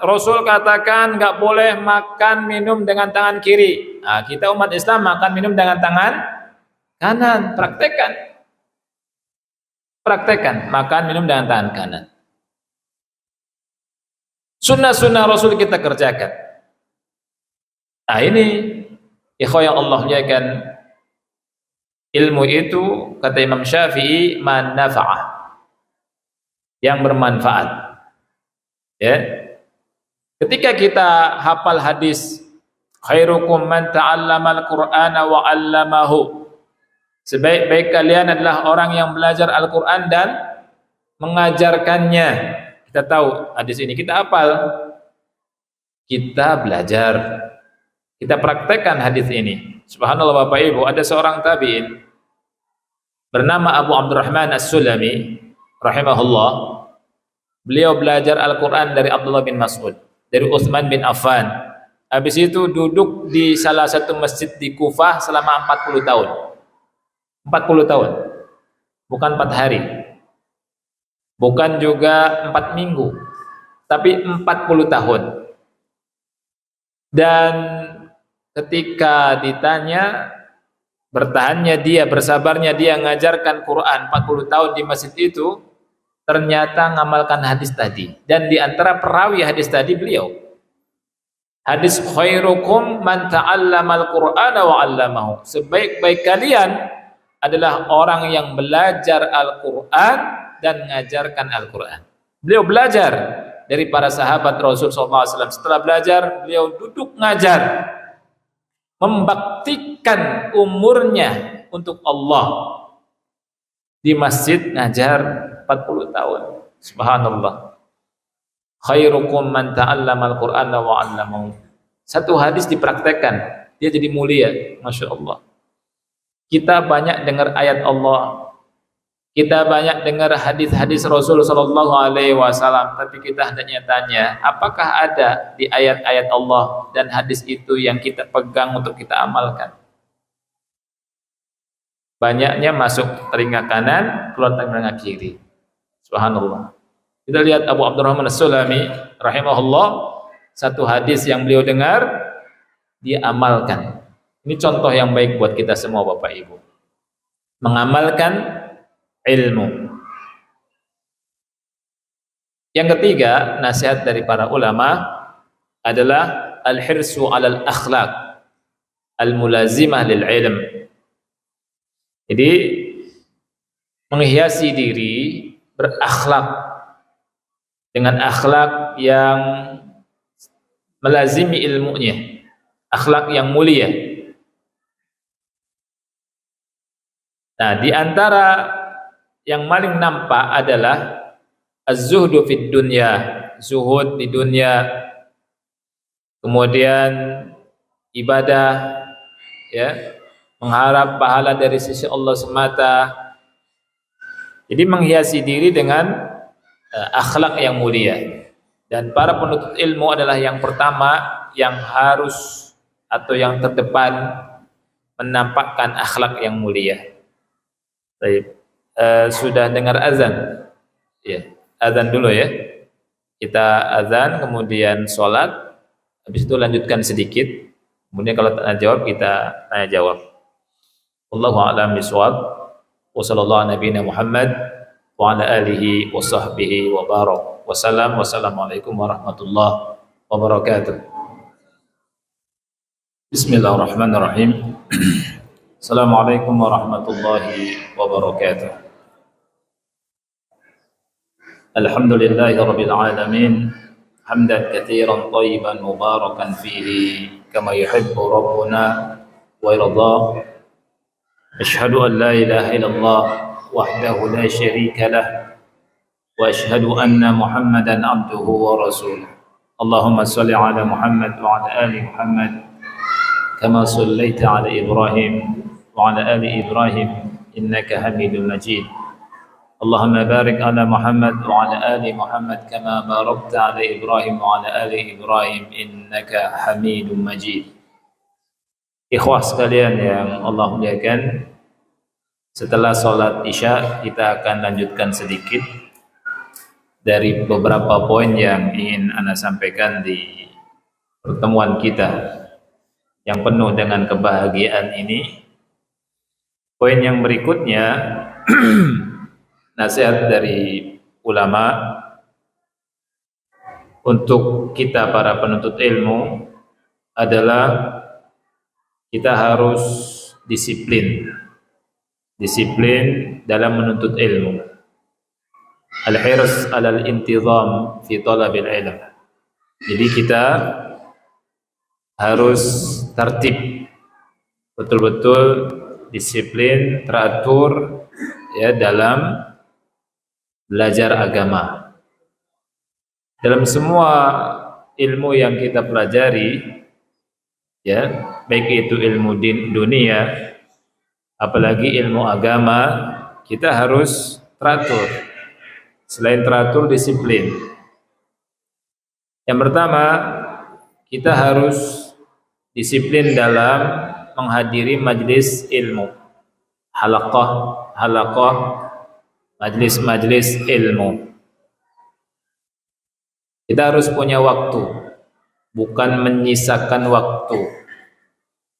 Rasul katakan nggak boleh makan minum dengan tangan kiri. Nah, kita umat Islam makan minum dengan tangan kanan. Praktekkan makan minum dengan tangan kanan. Sunnah-sunnah Rasul kita kerjakan. Nah ini ikhwah yang Allah muliakan, ilmu itu kata Imam Syafi'i manfa'ah, yang bermanfaat. Ya. Ketika kita hafal hadis khairukum man ta'allamal Qur'ana wa 'allamahu, sebaik-baik kalian adalah orang yang belajar Al-Qur'an dan mengajarkannya. Kita tahu hadis ini, kita hafal, kita belajar, kita praktekkan hadis ini. Subhanallah Bapak Ibu, ada seorang tabi'in bernama Abu Abdurrahman As-Sulami rahimahullah. Beliau belajar Al-Quran dari Abdullah bin Mas'ud, dari Utsman bin Affan. Habis itu duduk di salah satu masjid di Kufah selama 40 tahun. 40 tahun. Bukan 4 hari. Bukan juga 4 minggu. Tapi 40 tahun. Dan ketika ditanya, bertahannya dia, bersabarnya dia mengajarkan Quran 40 tahun di masjid itu, ternyata ngamalkan hadis tadi. Dan di antara perawi hadis tadi beliau. Hadis khairukum man ta'allamal Qur'ana wa 'allamahu. Sebaik-baik kalian adalah orang yang belajar Al-Qur'an dan mengajarkan Al-Qur'an. Beliau belajar dari para sahabat Rasul SAW. Setelah belajar, beliau duduk ngajar, membaktikan umurnya untuk Allah di masjid ngajar 40 tahun. Subhanallah. Khairukum man ta'allamal Qur'ana wa 'allamahu. Satu hadis dipraktekkan, dia jadi mulia, Masya Allah. Kita banyak dengar ayat Allah, kita banyak dengar hadis-hadis Rasul sallallahu alaihi wasallam, tapi kita hendaknya tanya, apakah ada di ayat-ayat Allah dan hadis itu yang kita pegang untuk kita amalkan? Banyaknya masuk telinga kanan, keluar telinga kiri. Subhanallah. Kita lihat Abu Abdurrahman As-Sulami rahimahullah, satu hadis yang beliau dengar dia amalkan. Ini contoh yang baik buat kita semua Bapak Ibu. Mengamalkan ilmu. Yang ketiga, nasihat dari para ulama adalah al-hirsu 'alal akhlaq al-mulazimah lil ilm. Jadi menghiasi diri berakhlak dengan akhlak yang melazimi ilmunya, akhlak yang mulia. Nah, di antara yang paling nampak adalah az-zuhdu fid dunya, zuhud di dunia, kemudian ibadah, ya, mengharap pahala dari sisi Allah semata. Jadi menghiasi diri dengan akhlak yang mulia. Dan para penuntut ilmu adalah yang pertama yang harus atau yang terdepan menampakkan akhlak yang mulia. Baik. Sudah dengar azan? Ya. azan dulu ya. Kita azan, kemudian sholat, habis itu lanjutkan sedikit. Kemudian kalau tanya jawab, kita tanya jawab. Wallahu a'lam bishawab. Wa sallallahu ala nabiyina Muhammad wa ala alihi wa sahbihi wa barak. Wassalamualaikum warahmatullahi wabarakatuh. Bismillahirrahmanirrahim. Assalamualaikum warahmatullahi wabarakatuh. Alhamdulillahi rabbil alamin. Hamdan katsiran thayyiban mubarakan fihi kama yuhibbu rabbuna wa yarda. Asyhadu an la ilaha illallah wahdahu la syarika lah wa asyhadu anna Muhammadan abduhu wa rasuluh. Allahumma shalli ala Muhammad wa ala ali Muhammad kama shallaita ala Ibrahim wa ala ali Ibrahim innaka Hamidum Majid. Allahumma barik ala Muhammad wa ala ali Muhammad kama barakta ala Ibrahim wa ala ali Ibrahim innaka Hamidum Majid. Ikhwah sekalian yang Allah muliakan, setelah sholat Isya kita akan lanjutkan sedikit dari beberapa poin yang ingin Ana sampaikan di pertemuan kita yang penuh dengan kebahagiaan ini. Poin yang berikutnya nasihat dari ulama untuk kita para penuntut ilmu adalah kita harus disiplin dalam menuntut ilmu. Al-hirs alal intizam fi talabil ilm. Jadi kita harus tertib, betul-betul disiplin, teratur ya dalam belajar agama. Dalam semua ilmu yang kita pelajari, ya, baik itu ilmu dunia, apalagi ilmu agama, kita harus teratur. Selain teratur, disiplin. Yang pertama, kita harus disiplin dalam menghadiri majlis ilmu, halaqah, majlis ilmu. Kita harus punya waktu, bukan menyisakan waktu,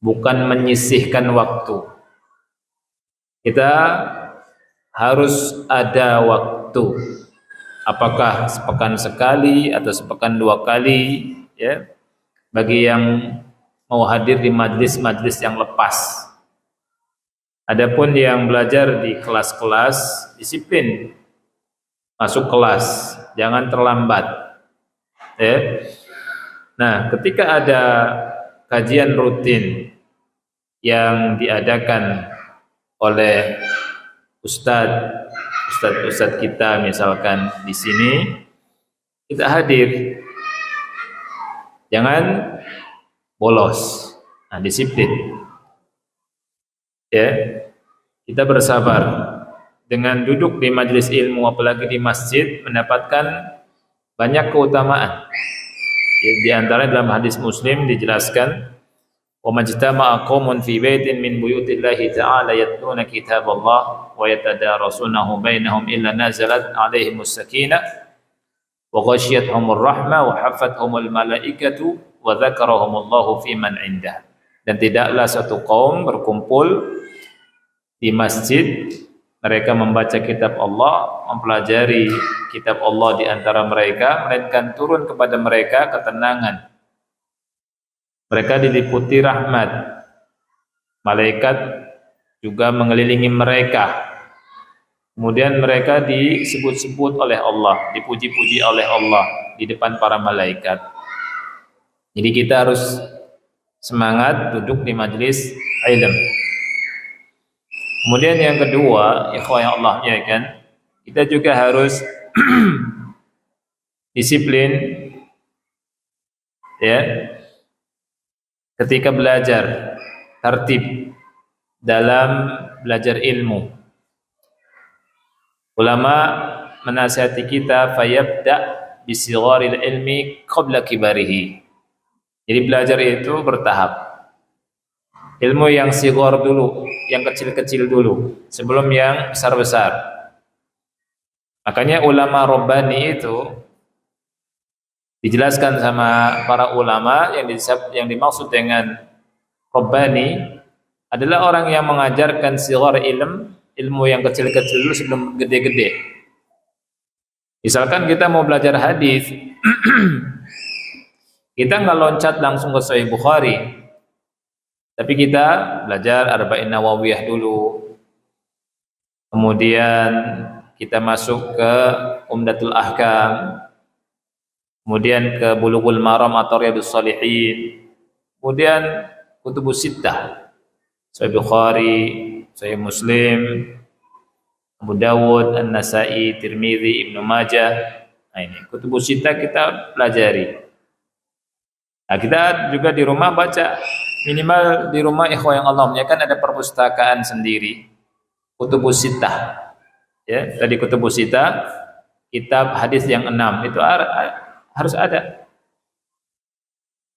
bukan menyisihkan waktu. Kita harus ada waktu, apakah sepekan sekali atau sepekan 2 kali, ya, bagi yang mau hadir di majlis-majlis yang lepas. Adapun yang belajar di kelas-kelas, disiplin masuk kelas, jangan terlambat. Ya. Nah, ketika ada kajian rutin yang diadakan oleh ustadz kita, misalkan di sini, kita hadir, jangan bolos. Nah, disiplin. Ya, kita bersabar dengan duduk di majelis ilmu, apalagi di masjid, mendapatkan banyak keutamaan. Ya, di antara dalam hadis Muslim dijelaskan, wa majtama'a qaumun fi baitin min buyutillahi ta'ala yatluna kitaballah wa yatadarasunahu bainahum illa nazalat 'alaihimus sakinah wa ghasyiyatuhumur rahmah wa hafathumul malaikatu wa dzakarahumullahu fi man 'indah. Dan tidaklah satu kaum berkumpul di masjid, mereka membaca kitab Allah, mempelajari kitab Allah di antara mereka, melainkan turun kepada mereka ketenangan. Mereka diliputi rahmat, malaikat juga mengelilingi mereka. Kemudian mereka disebut-sebut oleh Allah, dipuji-puji oleh Allah di depan para malaikat. Jadi kita harus semangat duduk di majelis ilmu. Kemudian yang kedua, ikhwah yang Allah muliakan, kita juga harus disiplin, ya, ketika belajar, tertib dalam belajar ilmu. Ulama menasihati kita, fayabda bisigharil ilmi qabla kibarihi. Jadi belajar itu bertahap. Ilmu yang sighar dulu, yang kecil-kecil dulu, sebelum yang besar-besar. Makanya ulama Rabbani itu dijelaskan sama para ulama yang dimaksud dengan Rabbani adalah orang yang mengajarkan sighar ilmu yang kecil-kecil dulu sebelum gede-gede. Misalkan kita mau belajar hadis, kita nggak loncat langsung ke Sahih Bukhari, tapi kita belajar Arba'in Nawawiyah dulu, kemudian kita masuk ke Umdatul Ahkam, kemudian ke Bulughul Maram atau Riyadhus Shalihin, kemudian Kutubus Sittah, Sahih Bukhari, Sahih Muslim, Abu Dawud, An-Nasai, Tirmidzi, Ibnu Majah. Nah ini Kutubus Sittah kita pelajari. Nah kita juga di rumah baca, minimal di rumah ikhwah yang Allah muliakan ada perpustakaan sendiri Kutubus Sittah. Ya, tadi Kutubus Sittah, kitab hadis yang 6 itu harus ada.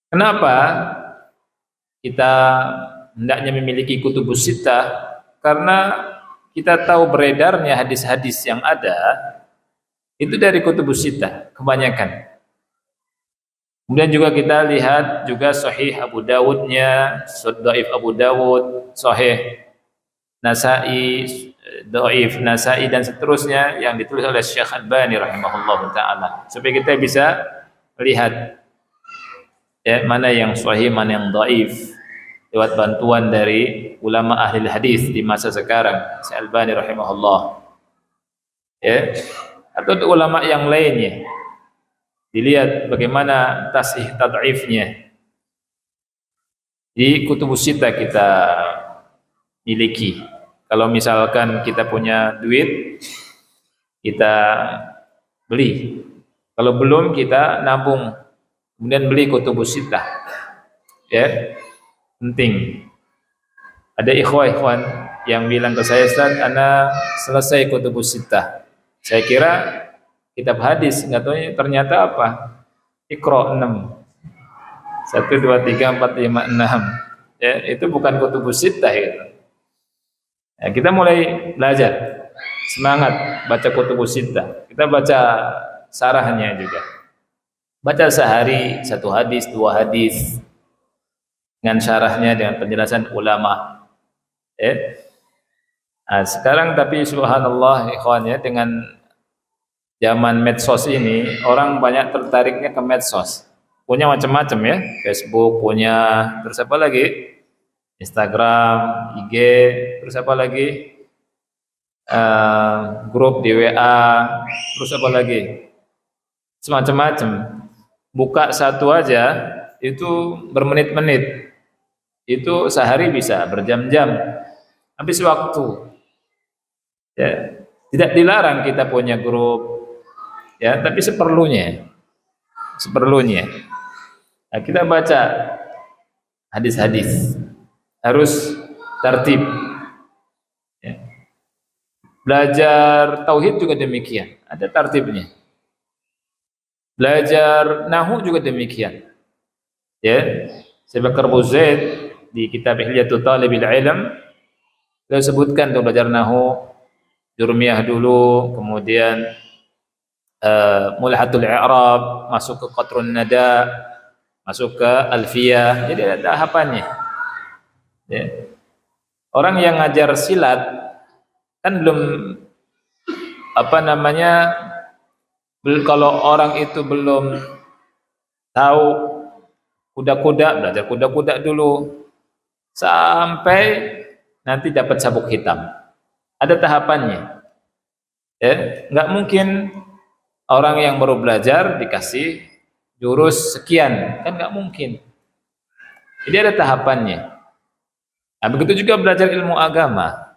Kenapa kita hendaknya memiliki Kutubus Sittah? Karena kita tahu beredarnya hadis-hadis yang ada itu dari Kutubus Sittah kebanyakan. Kemudian juga kita lihat juga Sahih Abu Dawudnya, Dhaif Abu Dawud, Sahih Nasai, Dhaif Nasai dan seterusnya yang ditulis oleh Syekh Albani rahimahullah taala, supaya kita bisa melihat ya mana yang sahih, mana yang dhaif lewat bantuan dari ulama ahli hadis di masa sekarang, Syekh Albani rahimahullah. Ya, atau ulama yang lainnya. Dilihat bagaimana tasih tad'ifnya. Di Kutubus Sittah kita miliki. Kalau misalkan kita punya duit, kita beli. Kalau belum, kita nabung, kemudian beli Kutubus Sittah. Ya, penting. Ada ikhwan yang bilang ke saya, Ustaz, ana selesai Kutubus Sittah. Saya kira kitab hadis, nggak tahu ternyata apa? Iqra 6. 1 2 3 4 5 6. Ya, itu bukan Kutubus Sittah itu. Ya, kita mulai belajar, semangat baca Kutubus Sittah. Kita baca sarahnya juga. Baca sehari 1 hadis, 2 hadis dengan syarahnya, dengan penjelasan ulama. Nah, sekarang tapi subhanallah ikhwannya, dengan zaman medsos ini orang banyak tertariknya ke medsos. Punya macam-macam ya, Facebook punya, terus apa lagi? Instagram, IG, terus apa lagi? Grup di WA, terus apa lagi? Semacam-macam. Buka satu aja itu bermenit-menit. Itu sehari bisa berjam-jam. Habis waktu. Ya, tidak dilarang kita punya grup. Ya, tapi seperlunya. Nah, kita baca hadis-hadis. Harus tertib. Ya. Belajar tauhid juga demikian, ada tertibnya. Belajar nahwu juga demikian. Ya, Syekh Bakar Abu Zaid di kitab Ihliyatul Talibil Ilm beliau sebutkan untuk belajar nahwu, Jurmiyah dulu, kemudian Mulhatul I'rab, masuk ke Qatrun Nada, masuk ke Alfiyah. Jadi ada tahapannya. Ya. Orang yang ngajar silat kan belum kalau orang itu belum tahu kuda-kuda, belajar kuda-kuda dulu sampai nanti dapat sabuk hitam. Ada tahapannya. Ya, nggak mungkin orang yang baru belajar dikasih jurus sekian, kan nggak mungkin. Jadi ada tahapannya. Nah, begitu juga belajar ilmu agama.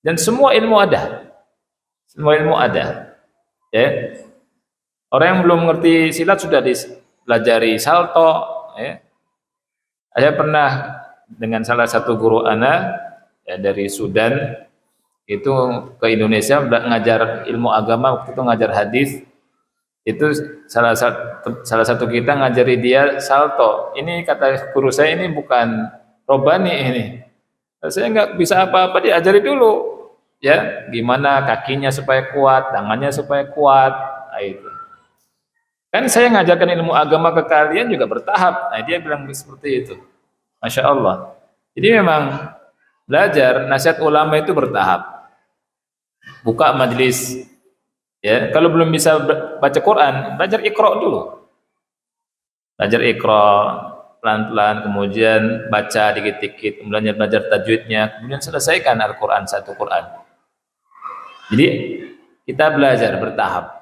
Dan semua ilmu ada. Semua ilmu ada. Ya. Orang yang belum mengerti silat sudah dipelajari salto. Ya. Saya pernah dengan salah satu guru ana ya, dari Sudan itu ke Indonesia ngajar ilmu agama, waktu itu ngajar hadis. Itu salah satu kita ngajari dia salto. Ini kata guru saya, ini bukan Robani ini. Saya nggak bisa apa-apa, diajari dulu. ya, gimana kakinya supaya kuat, tangannya supaya kuat. Nah, itu. Kan saya ngajarkan ilmu agama ke kalian juga bertahap. Nah, dia bilang seperti itu. Masya Allah. Jadi memang belajar nasihat ulama itu bertahap. Buka majelis, ya. Kalau belum bisa baca Quran, belajar Iqra dulu. Belajar Iqra pelan-pelan, kemudian baca dikit-dikit, kemudian belajar tajwidnya, kemudian selesaikan Al-Quran satu Quran. Jadi kita belajar bertahap.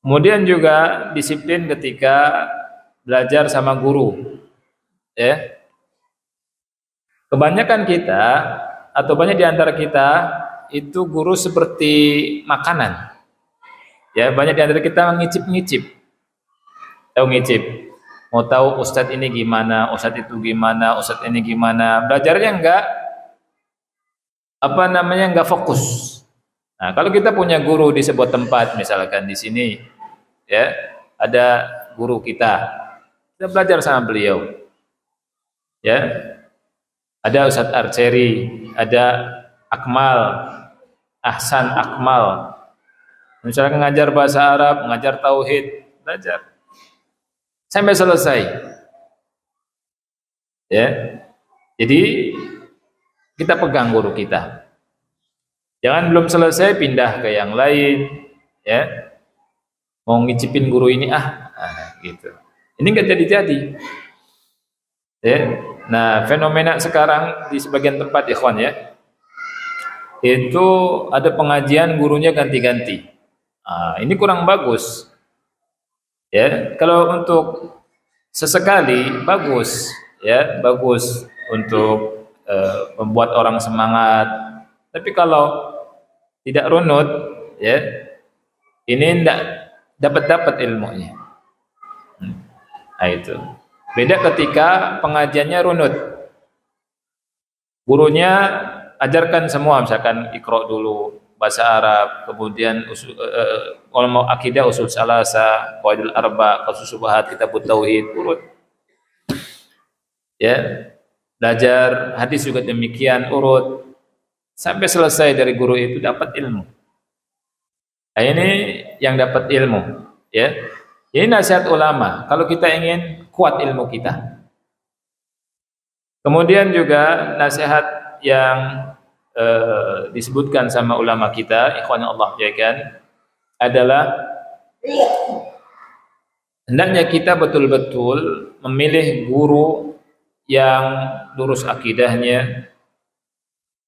Kemudian juga disiplin ketika belajar sama guru. Ya. Kebanyakan kita atau banyak di antara kita itu guru seperti makanan. Ya, banyak di antara kita ngicip-ngicip. Tahu ngicip. Mau tahu ustadz ini gimana, ustadz itu gimana, ustadz ini gimana. Belajarnya enggak enggak fokus. Nah, kalau kita punya guru di sebuah tempat, misalkan di sini, ya, ada guru kita belajar sama beliau, ya, ada Ustadz Arceri, ada Akmal, Ahsan Akmal, misalkan ngajar bahasa Arab, ngajar tauhid, belajar sampai selesai, ya. Jadi kita pegang guru kita. Jangan belum selesai pindah ke yang lain, ya. Mau ngicipin guru ini gitu. Ini enggak jadi-jadi. Ya. Nah, fenomena sekarang di sebagian tempat ikhwan, ya. Itu ada pengajian gurunya ganti-ganti. Ini kurang bagus. Ya, kalau untuk sesekali bagus, ya, bagus untuk membuat orang semangat. Tapi kalau tidak runut, ya, ini tidak dapat ilmunya. Nah, itu. Beda ketika pengajiannya runut. Gurunya ajarkan semua, misalkan Iqra dulu, bahasa Arab, kemudian kalau mau akidah usul salasa, qawaidul arba, qasus syubhat, kitabut tauhid, urut. Ya. Belajar hadis juga demikian, urut. Sampai selesai dari guru itu dapat ilmu. Nah, ini yang dapat ilmu, ya. Ini nasihat ulama. Kalau kita ingin kuat ilmu kita. Kemudian juga nasihat yang disebutkan sama ulama kita, ikhwan Allah jadikan, adalah hendaknya kita betul-betul memilih guru yang lurus akidahnya.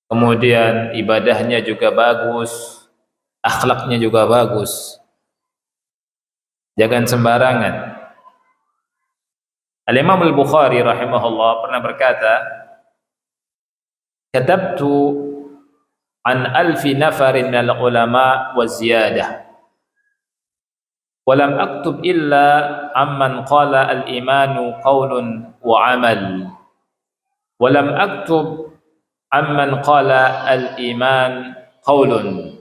Kemudian ibadahnya juga bagus, akhlaknya juga bagus. Jangan sembarangan. Al-Imam Al-Bukhari rahimahullah pernah berkata, "Katabtu an alfi nafarin minal ulama wa ziyadah. Wa lam aktub illa amman qala al-imanu qawlun wa amal. Wa lam aktub amman qala al-iman qaulun."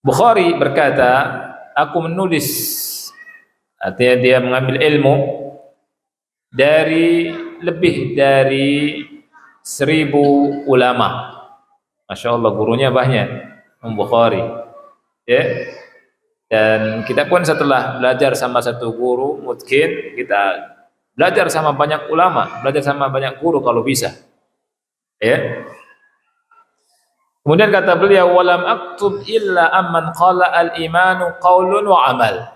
Bukhari berkata, aku menulis, artinya dia mengambil ilmu dari lebih dari 1000 ulama. Masya Allah, gurunya banyak, Bukhari, ya. Dan kita pun setelah belajar sama satu guru, mungkin kita belajar sama banyak ulama, belajar sama banyak guru kalau bisa. Ya. Kemudian kata beliau, walam aktub illa amman qala al-imanu qaulun wa amal.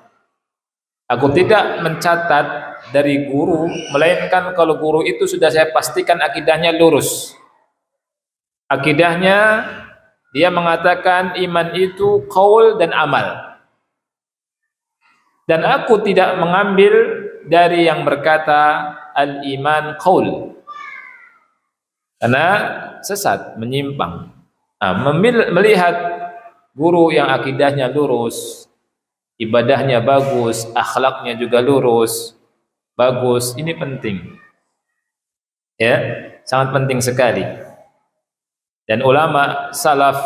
Aku tidak mencatat dari guru, melainkan kalau guru itu sudah saya pastikan akidahnya lurus. Akidahnya dia mengatakan iman itu qaul dan amal. Dan aku tidak mengambil dari yang berkata al-iman qaul. Karena sesat, menyimpang. Nah, melihat guru yang akidahnya lurus, ibadahnya bagus, akhlaknya juga lurus, bagus, ini penting. Ya, sangat penting sekali. Dan ulama salaf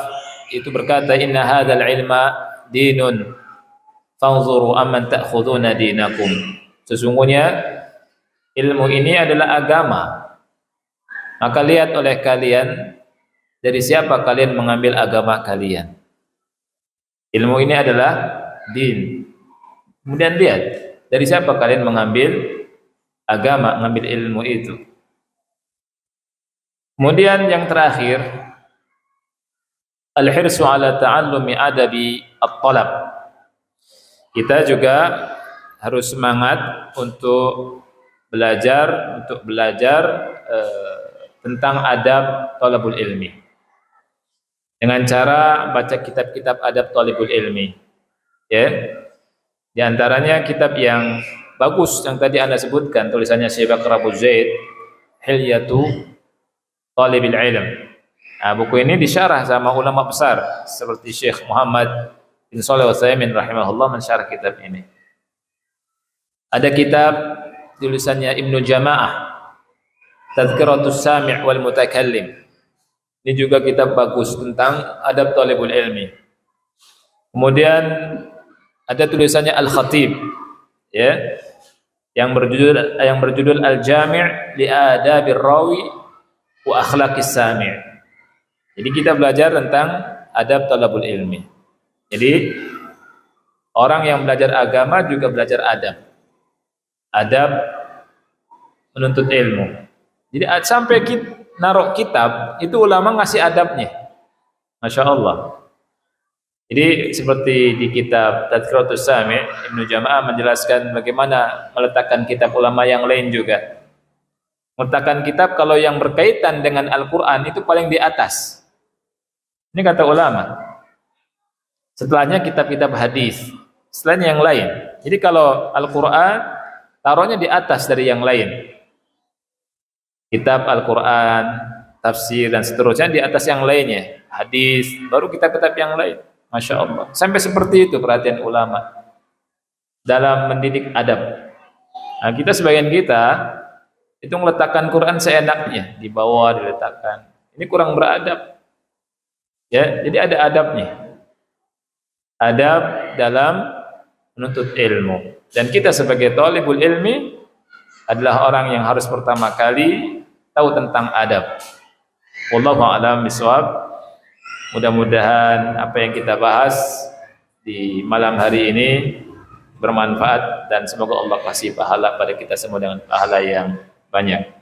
itu berkata, inna hadzal ilma dinun fanzuru amman ta'khuduna dinakum. Sesungguhnya ilmu ini adalah agama. Maka lihat oleh kalian dari siapa kalian mengambil agama kalian? Ilmu ini adalah din. Kemudian lihat, dari siapa kalian mengambil agama, mengambil ilmu itu. Kemudian yang terakhir, al-hirsu ala ta'allumi adabi at-talab. Kita juga harus semangat untuk belajar tentang adab talabul ilmi. Dengan cara baca kitab-kitab adab talabul ilmi. Ya. Di antaranya kitab yang bagus yang tadi Anda sebutkan, tulisannya Syekh Bakar Abu Zaid, Hilyatu Talibil Ilm. Nah, buku ini disyarah sama ulama besar seperti Syekh Muhammad bin Shalih Al-Utsaimin rahimahullah mensyarah kitab ini. Ada kitab tulisannya Ibnu Jama'ah, Tadhkiratus Sami' wal Mutakallim. Ini juga kitab bagus tentang adab talibul ilmi. Kemudian ada tulisannya Al-Khatib, ya, yang berjudul Al-Jami' li Adabir Rawi wa Akhlaqis Sami'. Jadi kita belajar tentang adab talabul ilmi. Jadi orang yang belajar agama juga belajar adab. Adab menuntut ilmu. Jadi sampai kita naruh kitab itu ulama ngasih adabnya. Masya Allah. Jadi seperti di kitab Tadhkiratus Sami', Ibnu Jama'ah menjelaskan bagaimana meletakkan kitab ulama yang lain juga. Meletakkan kitab kalau yang berkaitan dengan Al-Quran itu paling di atas. Ini kata ulama. Setelahnya kitab-kitab hadis, setelahnya yang lain. Jadi kalau Al-Quran taruhnya di atas dari yang lain. Kitab Al-Quran, tafsir dan seterusnya di atas yang lainnya. Hadis, baru kitab-kitab yang lain. Masya Allah. Sampai seperti itu perhatian ulama dalam mendidik adab. Nah, kita sebagian kita itu meletakkan Quran seenaknya, di bawah diletakkan. Ini kurang beradab. Ya, jadi ada adabnya. Adab dalam menuntut ilmu. Dan kita sebagai talibul ilmi adalah orang yang harus pertama kali tahu tentang adab. Wallahu a'lam bishawab. Mudah-mudahan apa yang kita bahas di malam hari ini bermanfaat dan semoga Allah kasih pahala pada kita semua dengan pahala yang banyak.